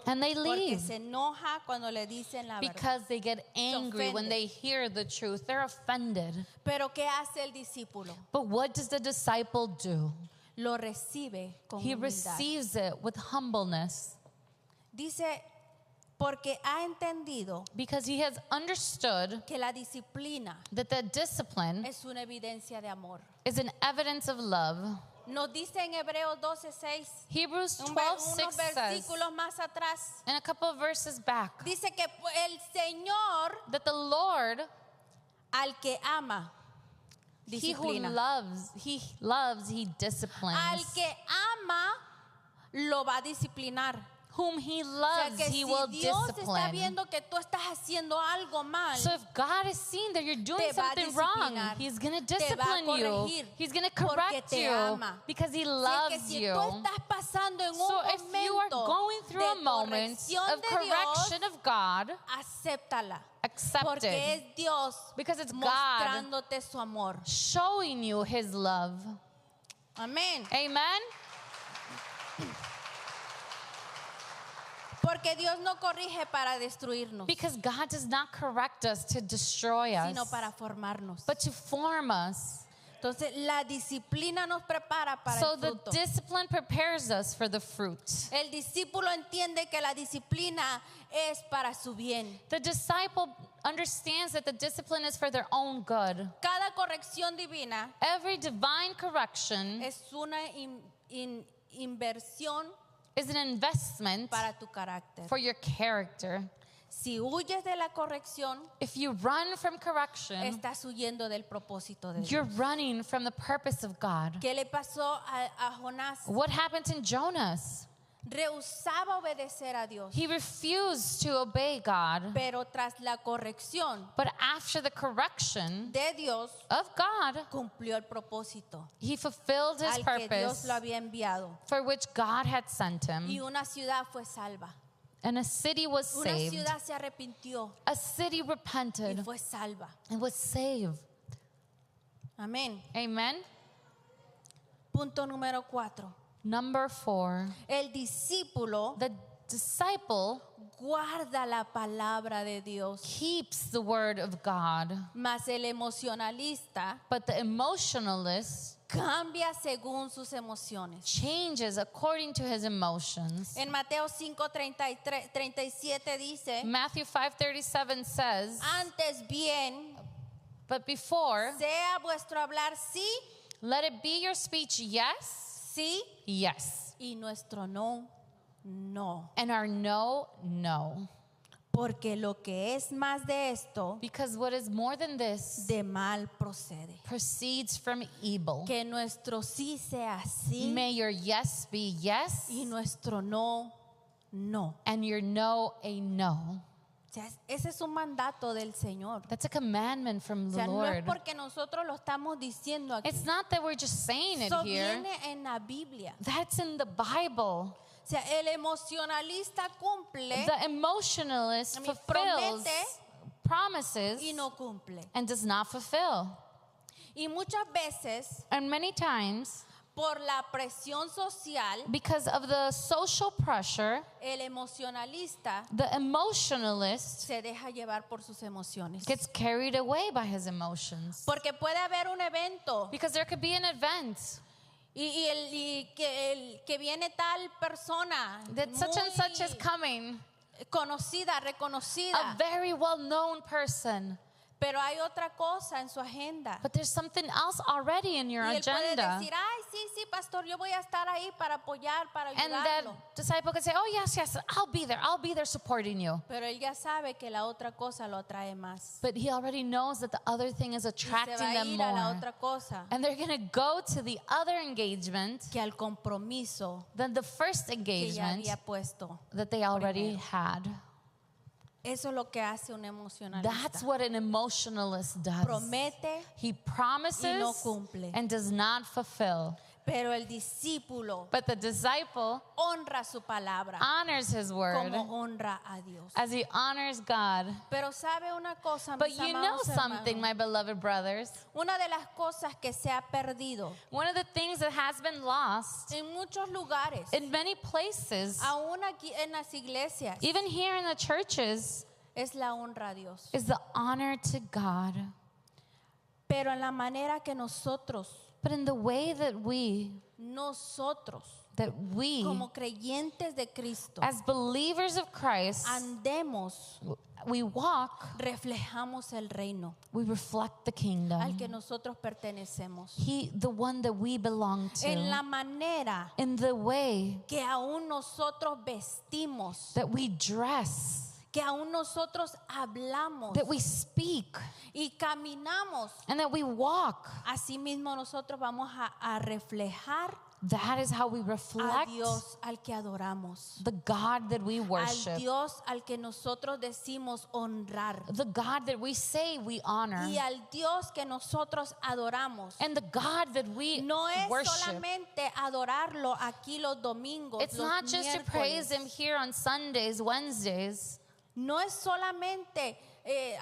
B: And they
A: Porque
B: leave
A: se enoja cuando le dicen la verdad.
B: because they get angry when
A: ofende.
B: they hear the truth. They're offended.
A: Pero ¿qué hace el discípulo?
B: But what does the disciple do?
A: Lo recibe con
B: He
A: humildad.
B: receives it with humbleness
A: Dice, porque ha entendido
B: because he has understood
A: que la disciplina
B: that the discipline
A: es una evidencia de amor.
B: is an evidence of love.
A: Nos dice en Hebreos 12:6,
B: Hebrews
A: unos
B: 12:6 says,
A: versículos más atrás,
B: and a couple of verses back,
A: dice que el Señor
B: that the Lord,
A: al que ama,
B: he who
A: disciplina.
B: loves, he disciplines.
A: Al que ama, lo va a disciplinar.
B: Whom he
A: O sea
B: loves,
A: que
B: he
A: si
B: will
A: Dios está
B: discipline.
A: viendo que tú estás haciendo algo mal,
B: So if God is seeing that you're doing
A: te va a
B: something wrong,
A: disciplinar,
B: he's going to
A: te va a
B: discipline you.
A: corregir,
B: He's going to
A: porque
B: correct
A: te
B: you
A: ama.
B: because he
A: si es que
B: loves
A: si
B: you.
A: tú estás pasando en
B: So
A: un
B: if you are
A: momento
B: going through
A: de
B: a moment
A: corrección
B: of
A: de
B: correction
A: Dios,
B: of God,
A: acéptala.
B: accept accepted.
A: Porque es Dios
B: Because it's God
A: mostrándote su amor.
B: showing you his love.
A: Amén.
B: Amen?
A: Porque Dios no corrige para destruirnos,
B: Because God does not correct us to destroy
A: sino
B: us,
A: para formarnos.
B: but to form us.
A: Entonces, la disciplina nos prepara para
B: So
A: el
B: the
A: fruto.
B: discipline prepares us for the fruit.
A: El discípulo entiende que la disciplina es para su bien.
B: The disciple understands that the discipline is for their own good.
A: Cada corrección divina
B: Every divine correction
A: es una inversión
B: is an investment
A: para tu carácter.
B: for your character.
A: Si huyes de la corrección,
B: If you run from correction,
A: estás huyendo del propósito de Dios.
B: you're running from the purpose of God.
A: ¿Qué le pasó a Jonás?
B: What happened to Jonas?
A: Rehusaba obedecer a Dios,
B: He refused to obey God.
A: pero tras la corrección
B: But after the correction
A: de Dios,
B: of God,
A: cumplió el propósito
B: he fulfilled his
A: al que Dios
B: purpose
A: lo había enviado.
B: for which God had sent
A: Y
B: him.
A: una ciudad fue salva.
B: And a city was
A: Una
B: saved.
A: ciudad se arrepintió
B: A city
A: y
B: repented
A: fue salva.
B: and was saved.
A: Amén.
B: Amen.
A: Punto número 4.
B: Number 4.
A: El discípulo
B: The disciple
A: guarda la palabra de Dios,
B: keeps the word of God,
A: mas el emocionalista
B: but the emotionalist
A: cambia según sus emociones.
B: changes according to his emotions.
A: En Mateo 5:37 dice,
B: Matthew 5:37 says,
A: antes bien,
B: but before,
A: sea vuestro hablar sí,
B: let it be your speech yes,
A: sí,
B: yes,
A: y nuestro no, no.
B: and our no, no.
A: Porque lo que es más de esto,
B: Because what is more than this
A: de mal procede.
B: proceeds from evil.
A: Que nuestro sí sea sí
B: May your yes be yes,
A: y nuestro no, no.
B: and your no a no.
A: O sea, ese es un mandato del Señor.
B: That's a commandment from
A: O
B: the
A: sea, no es
B: Lord.
A: porque nosotros lo estamos diciendo aquí.
B: It's not that we're just saying it
A: Eso
B: here.
A: viene en la Biblia.
B: That's in the Bible.
A: O sea, el emocionalista cumple
B: The emotionalist
A: I mean,
B: fulfills
A: promete
B: promises
A: y no cumple.
B: and does not fulfill.
A: Y muchas veces,
B: And many times,
A: por la presión social,
B: because of the social pressure,
A: el emocionalista
B: the emotionalist
A: se deja llevar por sus emociones.
B: gets carried away by his emotions.
A: Porque puede haber un evento
B: Because there could be an event
A: y el que viene tal persona
B: that such and such is
A: muy
B: coming,
A: conocida,
B: a
A: reconocida,
B: very well-known person.
A: pero hay otra cosa en su agenda.
B: But there's something else already in your
A: Y él puede
B: agenda.
A: decir, ay, sí, sí, pastor, yo voy a estar ahí para apoyar, para
B: And that
A: ayudarlo.
B: disciple could say, oh, yes, yes, I'll be there supporting you.
A: Pero él ya sabe que la otra cosa lo atrae más.
B: But he already knows that the other thing is
A: Y se
B: attracting
A: va a
B: them
A: ir a la
B: more.
A: otra cosa
B: And they're going to go to the other engagement
A: que al compromiso
B: than the first
A: que ya
B: engagement
A: había puesto.
B: that they already
A: primero.
B: had.
A: Eso es lo que hace un emocionalista.
B: That's what an emotionalist does.
A: Promete,
B: He promises
A: y no cumple.
B: and does not fulfill.
A: pero el discípulo
B: But the disciple
A: honra su palabra
B: honors his word
A: como honra a Dios.
B: as he honors God.
A: Pero sabe una cosa,
B: But
A: mis
B: you know
A: amados
B: something,
A: hermanos?
B: my beloved brothers.
A: Una de las cosas que se ha perdido
B: One of the things that has been lost
A: en muchos lugares,
B: in many places,
A: aún aquí en las iglesias,
B: even here in the churches,
A: es la honra a Dios.
B: is the honor to God.
A: Pero en la manera que nosotros
B: But in the way that we
A: como creyentes de Cristo
B: as believers of Christ,
A: andemos,
B: we walk,
A: reflejamos el reino
B: we reflect the
A: al
B: kingdom.
A: que nosotros pertenecemos.
B: The one that we belong
A: En
B: to.
A: la manera
B: In the way
A: que aún nosotros vestimos,
B: that we dress,
A: que aún nosotros hablamos
B: that we speak,
A: y caminamos,
B: and that we walk.
A: así mismo nosotros vamos a reflejar
B: That is how we
A: a
B: reflect
A: Dios al que adoramos,
B: the God that we
A: al
B: worship,
A: Dios al que nosotros decimos honrar
B: the God that we say we honor,
A: y al Dios que nosotros adoramos.
B: and the God that we
A: No es
B: worship.
A: solamente adorarlo aquí los domingos,
B: It's
A: los
B: not just to praise
A: miércoles.
B: Him here on Sundays, Wednesdays.
A: No es solamente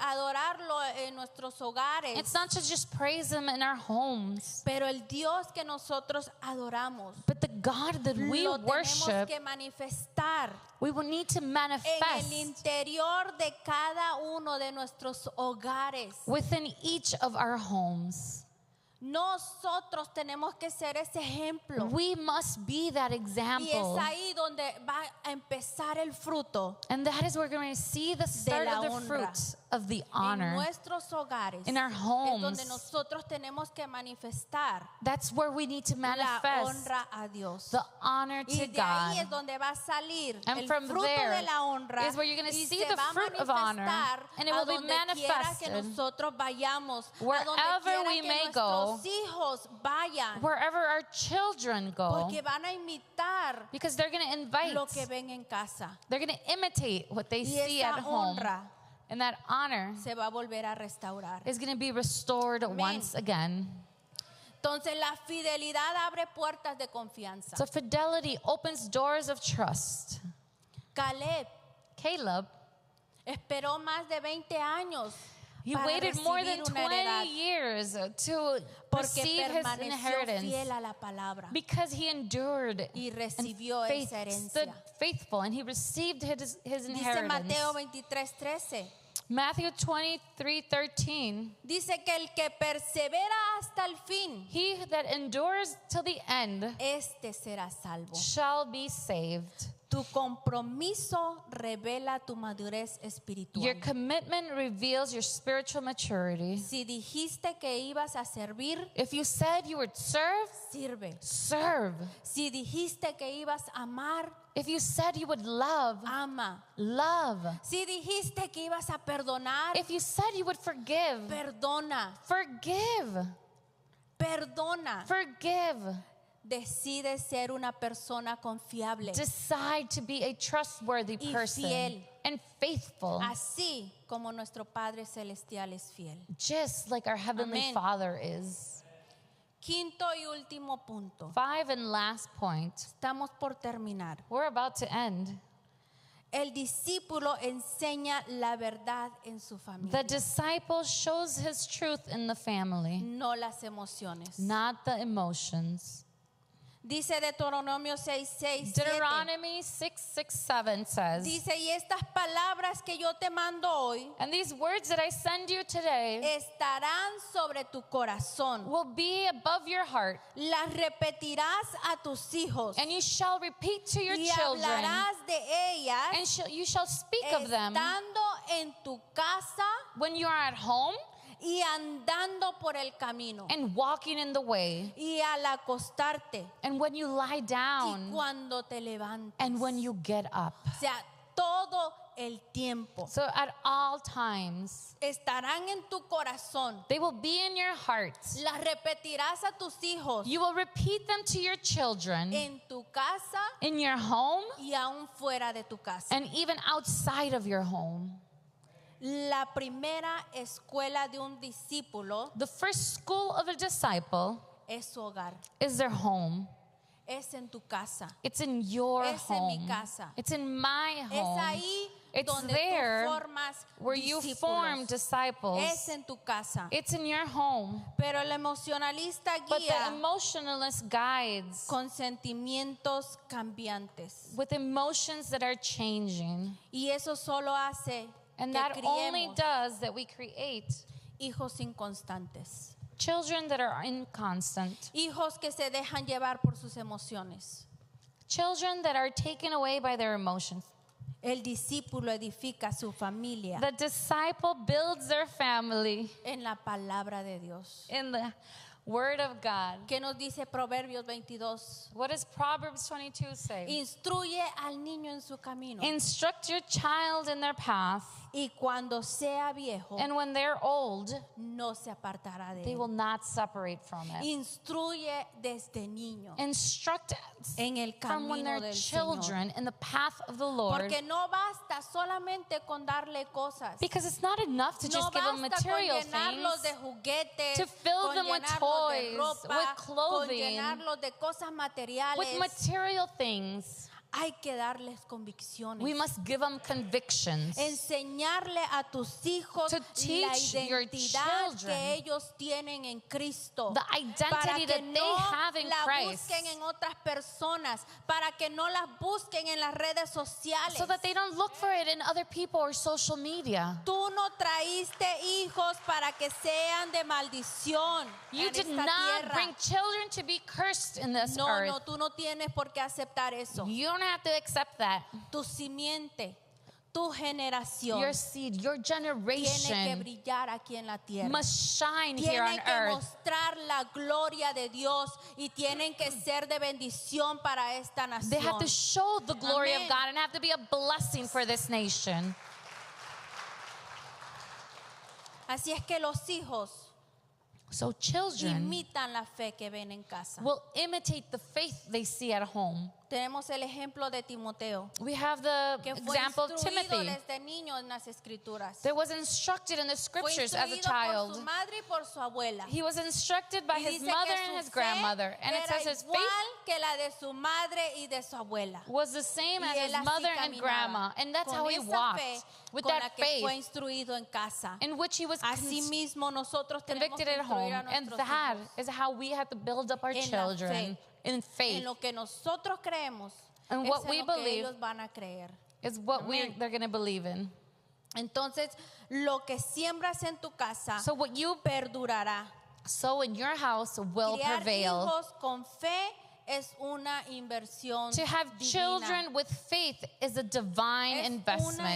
A: adorarlo en nuestros hogares,
B: It's not to just praise Him in our homes,
A: pero el Dios que nosotros adoramos
B: but the God that we
A: lo tenemos
B: worship,
A: que manifestar
B: we will need to
A: en el
B: manifest
A: interior de cada uno de nuestros hogares.
B: within each of our homes.
A: Nosotros tenemos que ser ese ejemplo.
B: We must be that
A: Y es
B: example.
A: ahí donde va a empezar el fruto
B: And that is where we're going to see the start
A: la
B: of the
A: honra.
B: fruit of the
A: en
B: honor.
A: nuestros hogares.
B: In our
A: Es
B: homes.
A: donde nosotros tenemos que manifestar
B: That's where we need to
A: la
B: manifest
A: honra a Dios.
B: the honor
A: Y
B: to
A: de ahí es
B: God.
A: donde va a salir
B: And
A: el
B: from
A: fruto
B: there
A: de la honra
B: is where you're going to
A: y
B: see
A: se
B: the
A: va a
B: fruit of honor,
A: manifestar
B: and it
A: a
B: will be
A: donde quiera que
B: manifested
A: nosotros vayamos, a
B: wherever
A: donde quiera
B: we
A: que
B: may go,
A: nuestros hijos vayan,
B: Wherever our children go,
A: porque van a imitar
B: because they're going to invite,
A: lo que ven en casa.
B: they're going to imitate what they
A: Y
B: see
A: esa
B: at home.
A: honra
B: And that honor
A: se va a volver a restaurar.
B: is going to be restored once again.
A: Entonces la fidelidad abre puertas de confianza.
B: So fidelity opens doors of trust.
A: Caleb
B: Caleb,
A: esperó más de 20 años
B: he
A: para
B: waited more than
A: recibir una
B: 20
A: heredad
B: years to
A: porque
B: receive his
A: permaneció
B: inheritance
A: fiel a la palabra
B: because he endured
A: y
B: and
A: recibió esa herencia.
B: stood faithful, and he received his
A: Dice
B: inheritance.
A: Mateo 23:13.
B: Matthew 23:13.
A: Dice que el que persevera hasta el fin,
B: He that endures till the end
A: este será salvo.
B: shall be saved.
A: Tu compromiso revela tu madurez espiritual.
B: Your commitment reveals your spiritual maturity.
A: Si dijiste que ibas a servir,
B: If you said you would serve,
A: sirve.
B: serve.
A: Si dijiste que ibas a amar,
B: If you said you would love,
A: ama.
B: love.
A: Si dijiste que ibas a perdonar,
B: If you said you would forgive,
A: perdona.
B: forgive.
A: Perdona.
B: Forgive.
A: Decide ser una persona confiable.
B: Decide to be a trustworthy
A: Y
B: person
A: fiel.
B: and faithful,
A: Así como nuestro Padre Celestial es fiel.
B: just like our Heavenly
A: Amén.
B: Father is.
A: Quinto y último punto.
B: 5 and last point.
A: Estamos por terminar.
B: We're about to end.
A: El discípulo enseña la verdad en su
B: The
A: familia,
B: disciple shows his truth in the family,
A: no las emociones.
B: not the emotions.
A: Dice Deuteronomio 6:6,
B: Deuteronomy 6:6-7 says,
A: dice, y estas palabras que yo te mando hoy
B: and these words that I send you today
A: estarán sobre tu corazón.
B: will be above your heart,
A: Las repetirás a tus hijos
B: and you shall repeat to your
A: y
B: children,
A: hablarás de ellas
B: and you shall speak of them
A: estando en tu casa
B: when you are at home
A: y andando por el camino
B: and walking in the way,
A: y al acostarte
B: and when you lie
A: y
B: down,
A: cuando te levantes.
B: and when you get up.
A: O sea, todo el tiempo
B: So at all times,
A: estarán en tu corazón.
B: they will be in your heart.
A: Las repetirás a tus hijos
B: You will repeat them to your children
A: en tu casa
B: in your home
A: y aún fuera de tu casa.
B: and even outside of your home.
A: La primera escuela de un discípulo
B: The first school of a disciple
A: es su hogar,
B: is their home.
A: es en tu casa,
B: It's in your
A: Es en mi
B: home.
A: casa.
B: It's in my
A: es
B: home.
A: ahí
B: It's
A: donde
B: there
A: tú formas
B: where you form
A: discípulos.
B: disciples.
A: Es en tu casa.
B: It's in your home.
A: Pero el emocionalista
B: But the
A: guía
B: emotionalist guides
A: con sentimientos cambiantes.
B: with emotions that are changing.
A: Y eso solo hace
B: And
A: que
B: that only
A: criemos
B: does that we create
A: hijos inconstantes.
B: children that are inconstant.
A: Hijos que se dejan llevar por sus emociones.
B: Children that are taken away by their emotions.
A: El discípulo edifica su familia
B: The disciple builds their family
A: en la palabra de Dios.
B: in the Word of God.
A: ¿Qué nos dice Proverbios 22?
B: What does Proverbs 22 say?
A: Instruye al niño en su camino
B: Instruct your child in their path,
A: y cuando sea viejo
B: and when they're old,
A: no se apartará de
B: they
A: él.
B: will not separate from it.
A: Instruye desde niño
B: Instruct
A: en el
B: from when
A: camino
B: they're
A: del
B: children in the path of the
A: Señor.
B: Lord.
A: Porque no basta solamente con darle cosas.
B: Because it's not enough to
A: No
B: just give them
A: basta con
B: material
A: llenarlos de
B: things,
A: juguetes,
B: to fill
A: con
B: them with
A: llenarlos
B: toys,
A: de ropa,
B: with
A: con
B: clothing,
A: llenarlos de cosas materiales.
B: with material things.
A: hay que darles convicciones.
B: We must give them convictions.
A: Enseñarle a tus hijos
B: To
A: la
B: teach your
A: identidad
B: children
A: que ellos tienen en Cristo.
B: the
A: Para
B: identity
A: que
B: that they
A: no
B: have in
A: la
B: Christ,
A: busquen en otras personas, para que no las busquen en las redes sociales.
B: so that they don't look for it in other people or social media.
A: Tú no traíste hijos para que sean de maldición
B: You
A: en
B: did
A: esta
B: not
A: tierra.
B: bring children to be cursed in this
A: No,
B: earth.
A: no, tú no tienes por qué aceptar eso.
B: You don't have to accept that.
A: Tu simiente, tu generación
B: Your seed, your
A: tiene que
B: generation
A: brillar aquí en la tierra.
B: must shine here on
A: Tienen que
B: earth.
A: mostrar la gloria de Dios y tienen que ser de bendición para esta
B: They have to
A: nación.
B: show the glory
A: Amen.
B: of God and have to be a blessing for this nation.
A: Así es que los hijos
B: So children
A: imitan la fe que ven en casa.
B: will imitate the faith they see at home.
A: Tenemos el ejemplo de Timoteo,
B: We have the
A: que fue
B: example of
A: instruido
B: Timothy
A: desde niño en las escrituras.
B: that was instructed in the
A: Fue
B: scriptures as a
A: instruido por
B: child.
A: su madre y por su abuela.
B: He was instructed by
A: Y
B: his
A: dice
B: mother
A: que
B: and
A: su
B: his
A: fe
B: grandmother. And it
A: era
B: says his
A: igual
B: faith
A: que la de su madre y de su abuela.
B: was the same
A: Y
B: as his
A: él así
B: mother and
A: caminaba,
B: grandma. And that's
A: con
B: how he
A: esa
B: walked,
A: fe
B: with
A: con la
B: that
A: que fue
B: faith
A: instruido en casa.
B: in which he was
A: Asimismo, nosotros tenemos
B: convicted
A: que
B: at home.
A: instruir a
B: And
A: nuestros
B: that
A: hijos
B: is how we have to build up our
A: en la
B: children
A: fe,
B: in faith.
A: en lo que nosotros creemos,
B: And
A: es
B: what
A: en
B: we
A: lo que
B: believe
A: ellos van a creer.
B: Is what
A: Amen.
B: they're going to believe in.
A: Entonces, lo que siembras en tu casa
B: So what you
A: perdurará.
B: sow in your house will
A: Criar
B: prevail.
A: hijos con fe es una inversión
B: To have
A: divina.
B: children with faith is a divine
A: Es una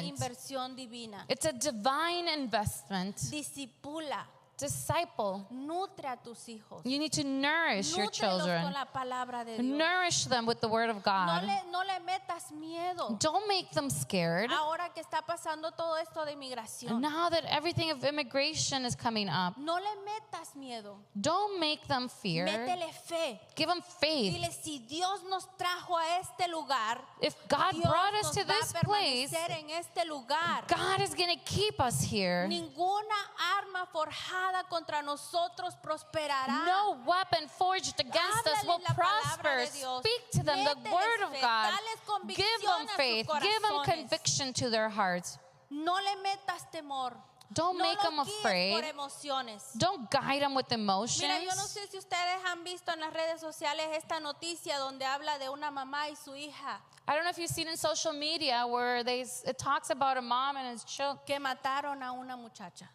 B: investment.
A: inversión divina.
B: It's a divine investment.
A: Discipula,
B: Disciple.
A: nutre a tus hijos.
B: You need to nourish your
A: Nútrelos
B: children.
A: con la palabra de Dios.
B: Nourish them with the word of
A: No
B: God.
A: no le metas miedo.
B: Don't make them scared.
A: Ahora que está pasando todo esto de inmigración.
B: Now that everything of immigration is coming up,
A: No le metas miedo.
B: don't make them fear.
A: Métele fe.
B: Give them faith.
A: Dile, si Dios nos trajo a este lugar,
B: If God
A: Dios
B: brought us
A: nos
B: to
A: va
B: this
A: a
B: place,
A: permanecer en este lugar.
B: God is going to keep us here.
A: Ninguna arma forjada contra nosotros prosperará.
B: No weapon forged against us will
A: Háblales la palabra
B: prosper.
A: de Dios.
B: Speak to them the
A: Mételes
B: word of
A: fe.
B: God.
A: Dales convicción
B: Give them
A: a sus
B: faith. Give them
A: corazones.
B: conviction to their hearts.
A: No le metas temor.
B: Don't
A: no
B: make
A: lo
B: them
A: guíes
B: afraid.
A: por emociones.
B: Don't guide them with
A: Mira, yo no
B: emotions.
A: sé si ustedes han visto en las redes sociales esta noticia donde habla de una mamá y su hija
B: I don't know if you've seen in social media where it talks about a mom and his child,
A: que mataron a una muchacha.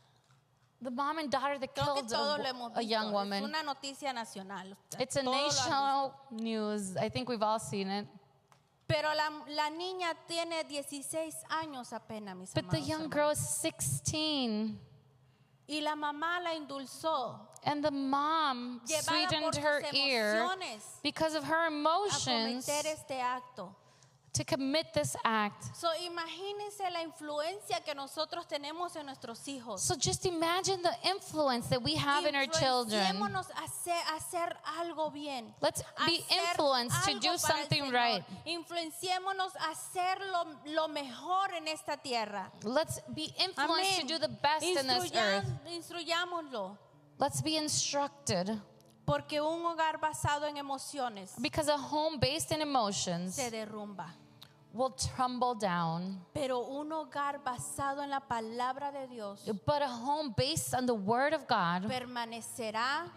B: the mom and daughter that
A: Creo que
B: killed
A: todos lo hemos
B: a
A: visto.
B: young
A: Es
B: woman.
A: una noticia nacional.
B: It's a
A: Todos lo han visto.
B: national news. I think we've all seen it.
A: Pero la niña tiene 16 años apenas, mis
B: But the
A: amados
B: young
A: hermanos.
B: girl is 16.
A: Y la mamá la endulzó,
B: And the mom
A: llevada
B: sweetened
A: por
B: her
A: sus
B: ear
A: emociones,
B: because of her
A: a
B: emotions
A: cometer este acto.
B: to commit this act.
A: So, imagínense la influencia que nosotros tenemos en nuestros hijos.
B: So just imagine the influence that we have in our children.
A: Influenciémonos a hacer algo bien.
B: Let's be
A: Hacer
B: influenced to
A: algo
B: do
A: para el
B: something
A: Señor.
B: right.
A: Influenciémonos a hacer lo mejor en esta tierra.
B: Let's be influenced to
A: Amén.
B: do the best in this earth.
A: Instruyámoslo.
B: Let's be instructed.
A: Porque un hogar basado en emociones
B: Because a home based in emotions
A: se derrumba.
B: will tumble down.
A: Pero un hogar basado en la palabra de Dios
B: But a home based on the word of God
A: permanecerá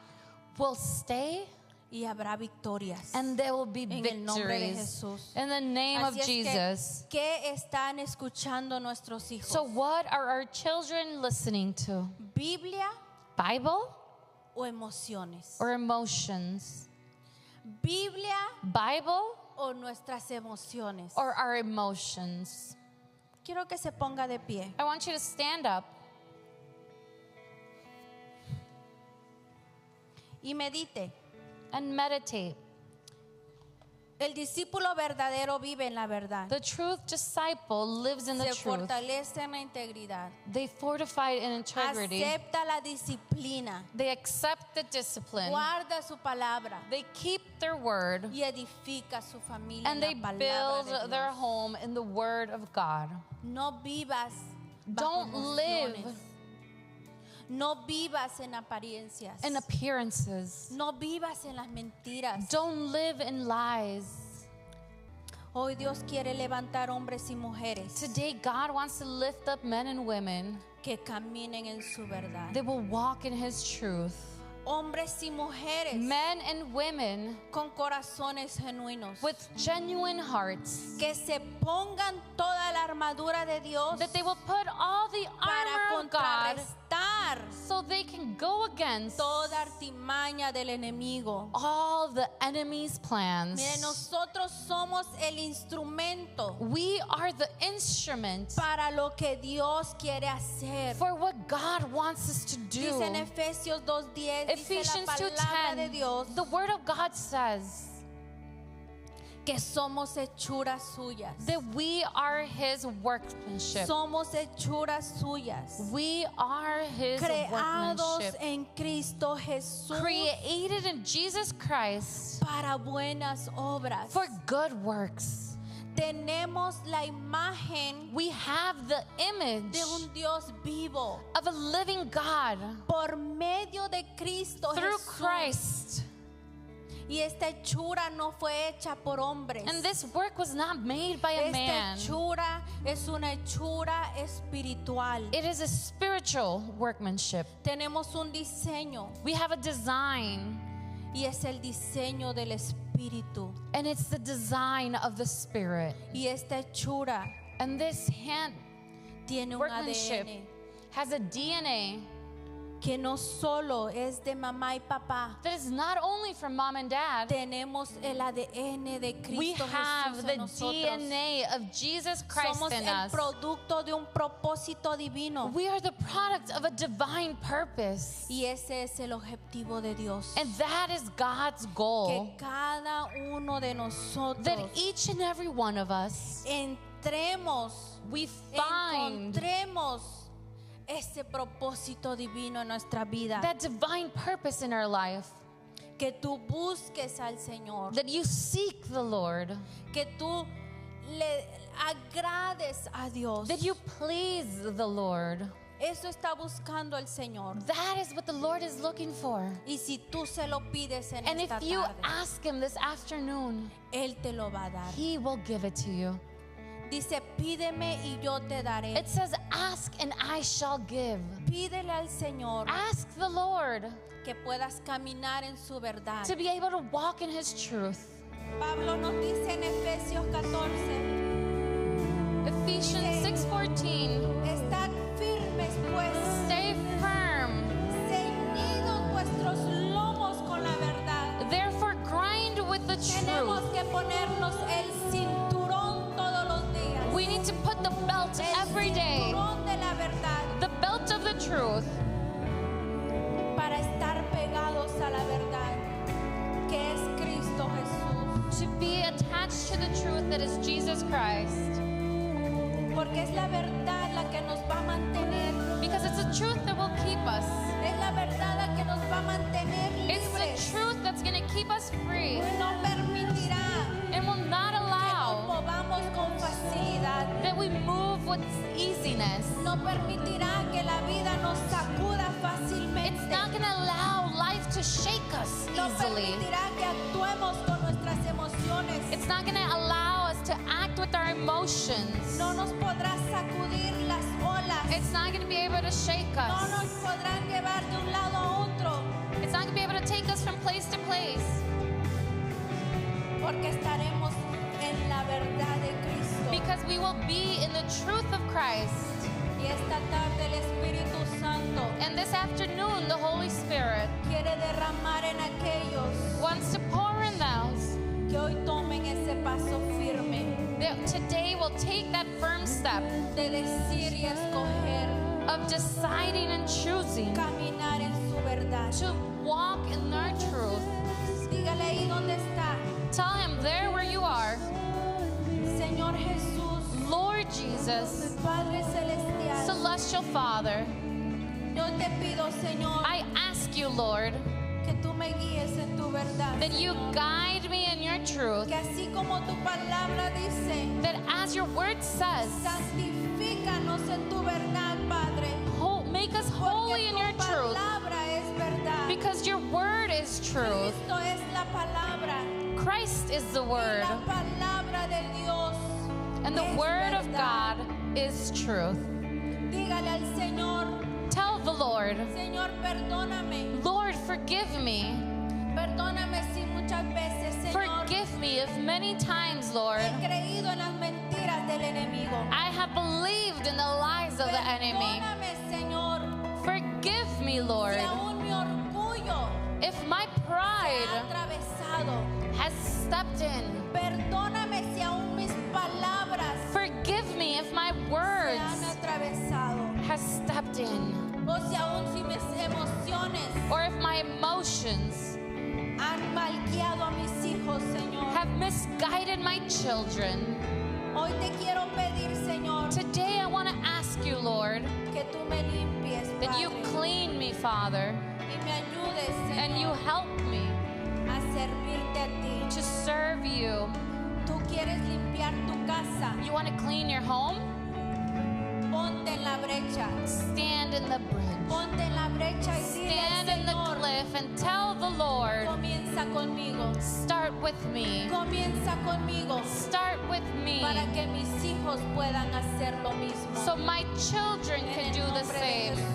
B: will stay,
A: y habrá victorias.
B: and there will be
A: En el nombre de
B: victories.
A: Jesús.
B: In the name of
A: Así es que,
B: Jesus.
A: ¿qué están escuchando nuestros hijos?
B: So what are our children listening to?
A: ¿Biblia
B: Bible
A: o emociones?
B: or emotions?
A: ¿Biblia
B: Bible
A: o nuestras emociones?
B: or our emotions?
A: Quiero que se ponga de pie.
B: I want you to stand up
A: Y medite.
B: and meditate.
A: El discípulo verdadero vive en la verdad.
B: The truth disciple lives in the
A: Se
B: truth.
A: fortalece en la integridad.
B: They fortify in integrity.
A: Acepta la disciplina.
B: They accept the discipline.
A: Guarda su palabra.
B: They keep their word,
A: Y edifica su familia
B: and they
A: en la palabra
B: build
A: de
B: their
A: Dios.
B: home in the word of God.
A: No vivas bajo
B: Don't live
A: emociones. No vivas en apariencias.
B: in appearances.
A: No vivas en las mentiras.
B: Don't live in lies.
A: Hoy Dios quiere levantar hombres y mujeres
B: Today, God wants to lift up men and women
A: que caminen en su verdad.
B: that will walk in His truth.
A: Hombres y mujeres
B: Men and women
A: con corazones genuinos
B: with genuine hearts,
A: que se pongan toda la armadura de Dios
B: that they will put all the
A: para
B: armor of God
A: contrarrestar
B: so they can go against
A: toda artimaña del enemigo.
B: all the enemy's plans.
A: Mire, nosotros somos el instrumento
B: We are the instrument
A: para lo que Dios quiere hacer.
B: for what God wants us to do.
A: Dice en Efesios 2:10, dice
B: Ephesians
A: la palabra de
B: 2:10,
A: Dios
B: the word of God says
A: que somos hechuras suyas.
B: that we are His workmanship.
A: Somos hechuras suyas,
B: We are His
A: creados
B: workmanship,
A: en Cristo Jesús
B: created in Jesus Christ
A: para buenas obras.
B: for good works.
A: Tenemos la imagen
B: We have the image
A: de un Dios vivo
B: of a living God
A: por medio de Cristo
B: through
A: Jesús.
B: Christ.
A: Y esta hechura no fue hecha por hombres.
B: And this work was not made by a
A: Esta
B: man.
A: hechura es una hechura espiritual.
B: It is a spiritual workmanship.
A: Tenemos un diseño
B: We have a design,
A: y es el diseño del Espíritu.
B: and it's the design of the Spirit.
A: Y esta hechura
B: And this hand
A: tiene un
B: workmanship
A: ADN
B: has a DNA
A: que no solo es de mamá y papá.
B: that is not only from mom and dad.
A: Tenemos el ADN de
B: We
A: Cristo
B: have
A: Jesús
B: the
A: en nosotros.
B: DNA of Jesus Christ
A: Somos
B: in
A: el
B: us.
A: producto de un propósito divino.
B: We are the product of a divine purpose.
A: Y ese es el objetivo de Dios.
B: And that is God's goal.
A: Que cada uno de nosotros
B: That each and every one of us,
A: entremos,
B: we find
A: encontremos ese propósito divino en nuestra vida.
B: that divine purpose in our life.
A: Que tú busques al Señor.
B: That you seek the Lord.
A: Que tú le agrades a Dios.
B: That you please the Lord.
A: Eso está buscando el Señor.
B: That is what the Lord is looking for.
A: Y si tú se lo pides en
B: And if
A: esta
B: you
A: tarde,
B: ask Him this afternoon,
A: Él te lo va a dar.
B: He will give it to you.
A: Dice, pídeme y yo te daré.
B: It says, ask and I shall give.
A: Pídele al Señor
B: Ask the Lord
A: que puedas caminar en su verdad.
B: to be able to walk in His truth.
A: Pablo nos dice en Efesios 14,
B: Ephesians 6:14.
A: estad firmes pues,
B: Stay firm.
A: ceñidos vuestros lomos con la verdad.
B: Therefore, grind with the
A: Tenemos
B: truth.
A: que ponernos el cinturón todos los días.
B: We need to put the belt
A: El
B: every day,
A: cinturón de la verdad
B: the belt of the truth,
A: para estar pegados a la verdad que es Cristo Jesús.
B: to be attached to the truth that is Jesus Christ.
A: Porque es la verdad la que nos va a mantener.
B: Because it's the truth that will keep us.
A: Es la verdad la que nos va a mantener
B: It's the
A: libres.
B: truth that's going to keep us free
A: No permitirá
B: and will not
A: que nos
B: allow
A: movamos con facilidad.
B: that we move with easiness.
A: No permitirá que la vida nos sacuda
B: It's
A: fácilmente.
B: not going to allow life to shake us
A: No
B: easily.
A: permitirá que actuemos con nuestras emociones.
B: It's not going to allow us to act with our emotions.
A: No nos podrá sacudir las olas.
B: It's not going to be able to shake
A: No
B: us.
A: nos podrán llevar de un lado a otro.
B: It's not going to be able to take us from place to place.
A: Porque estaremos en la verdad de Cristo.
B: Because we will be in the truth of Christ.
A: Y esta tarde el Espíritu Santo
B: And this afternoon, the Holy Spirit
A: quiere derramar en aquellos
B: wants to pour in those
A: que hoy tomen ese paso firme
B: that today will take that firm step
A: de decir y escoger
B: of deciding and choosing
A: caminar en su verdad.
B: to walk in their truth.
A: Dígale ahí donde está,
B: Tell Him there where you are,
A: Señor Jesús,
B: Lord Jesus,
A: Padre Celestial,
B: Celestial Father,
A: yo te pido, Señor,
B: I ask you, Lord,
A: que tú me guíes en tu verdad,
B: that you
A: Señor.
B: guide me in your truth,
A: Que así como tu palabra dice,
B: that as your word says,
A: santifícanos en tu verdad, Padre.
B: make us holy
A: Porque
B: in your
A: tu
B: truth,
A: palabra es verdad.
B: because your word is truth.
A: Cristo es la palabra.
B: Christ is the
A: Y
B: word,
A: la palabra palabra de Dios
B: And the
A: es
B: word of
A: verdad.
B: God is truth.
A: Dígale al Señor,
B: Tell the Lord,
A: Señor, perdóname.
B: Lord, forgive me.
A: Perdóname si muchas veces, Señor,
B: Forgive me if many times, Lord,
A: he creído en las mentiras del enemigo.
B: I have believed in the lies of the enemy.
A: Perdóname, Señor,
B: Forgive me, Lord,
A: si aún mi orgullo
B: if my
A: se ha
B: pride
A: atravesado.
B: has stepped in.
A: Perdóname si aún mis palabras
B: Forgive me if my
A: se han
B: words
A: atravesado.
B: has stepped in.
A: O si aún si mis emociones
B: Or if my emotions
A: han malguiado a mis hijos, Señor.
B: have misguided my children.
A: Hoy te quiero pedir, Señor,
B: Today I want to ask you, Lord,
A: que tú me limpies,
B: that you
A: Padre,
B: clean me, Father,
A: y me ayudes,
B: and you
A: Señor,
B: help me
A: a servirte a ti.
B: to serve you.
A: Tú quieres limpiar tu casa,
B: You want to clean your home?
A: ponte en la brecha,
B: Stand in the bridge.
A: ponte en la brecha y dile,
B: Stand in the
A: Señor,
B: cliff and tell the Lord,
A: comienza conmigo,
B: start with me.
A: comienza conmigo,
B: Start with me
A: para que mis hijos puedan hacer lo mismo.
B: so my children
A: En
B: can
A: el
B: do the
A: nombre de
B: same.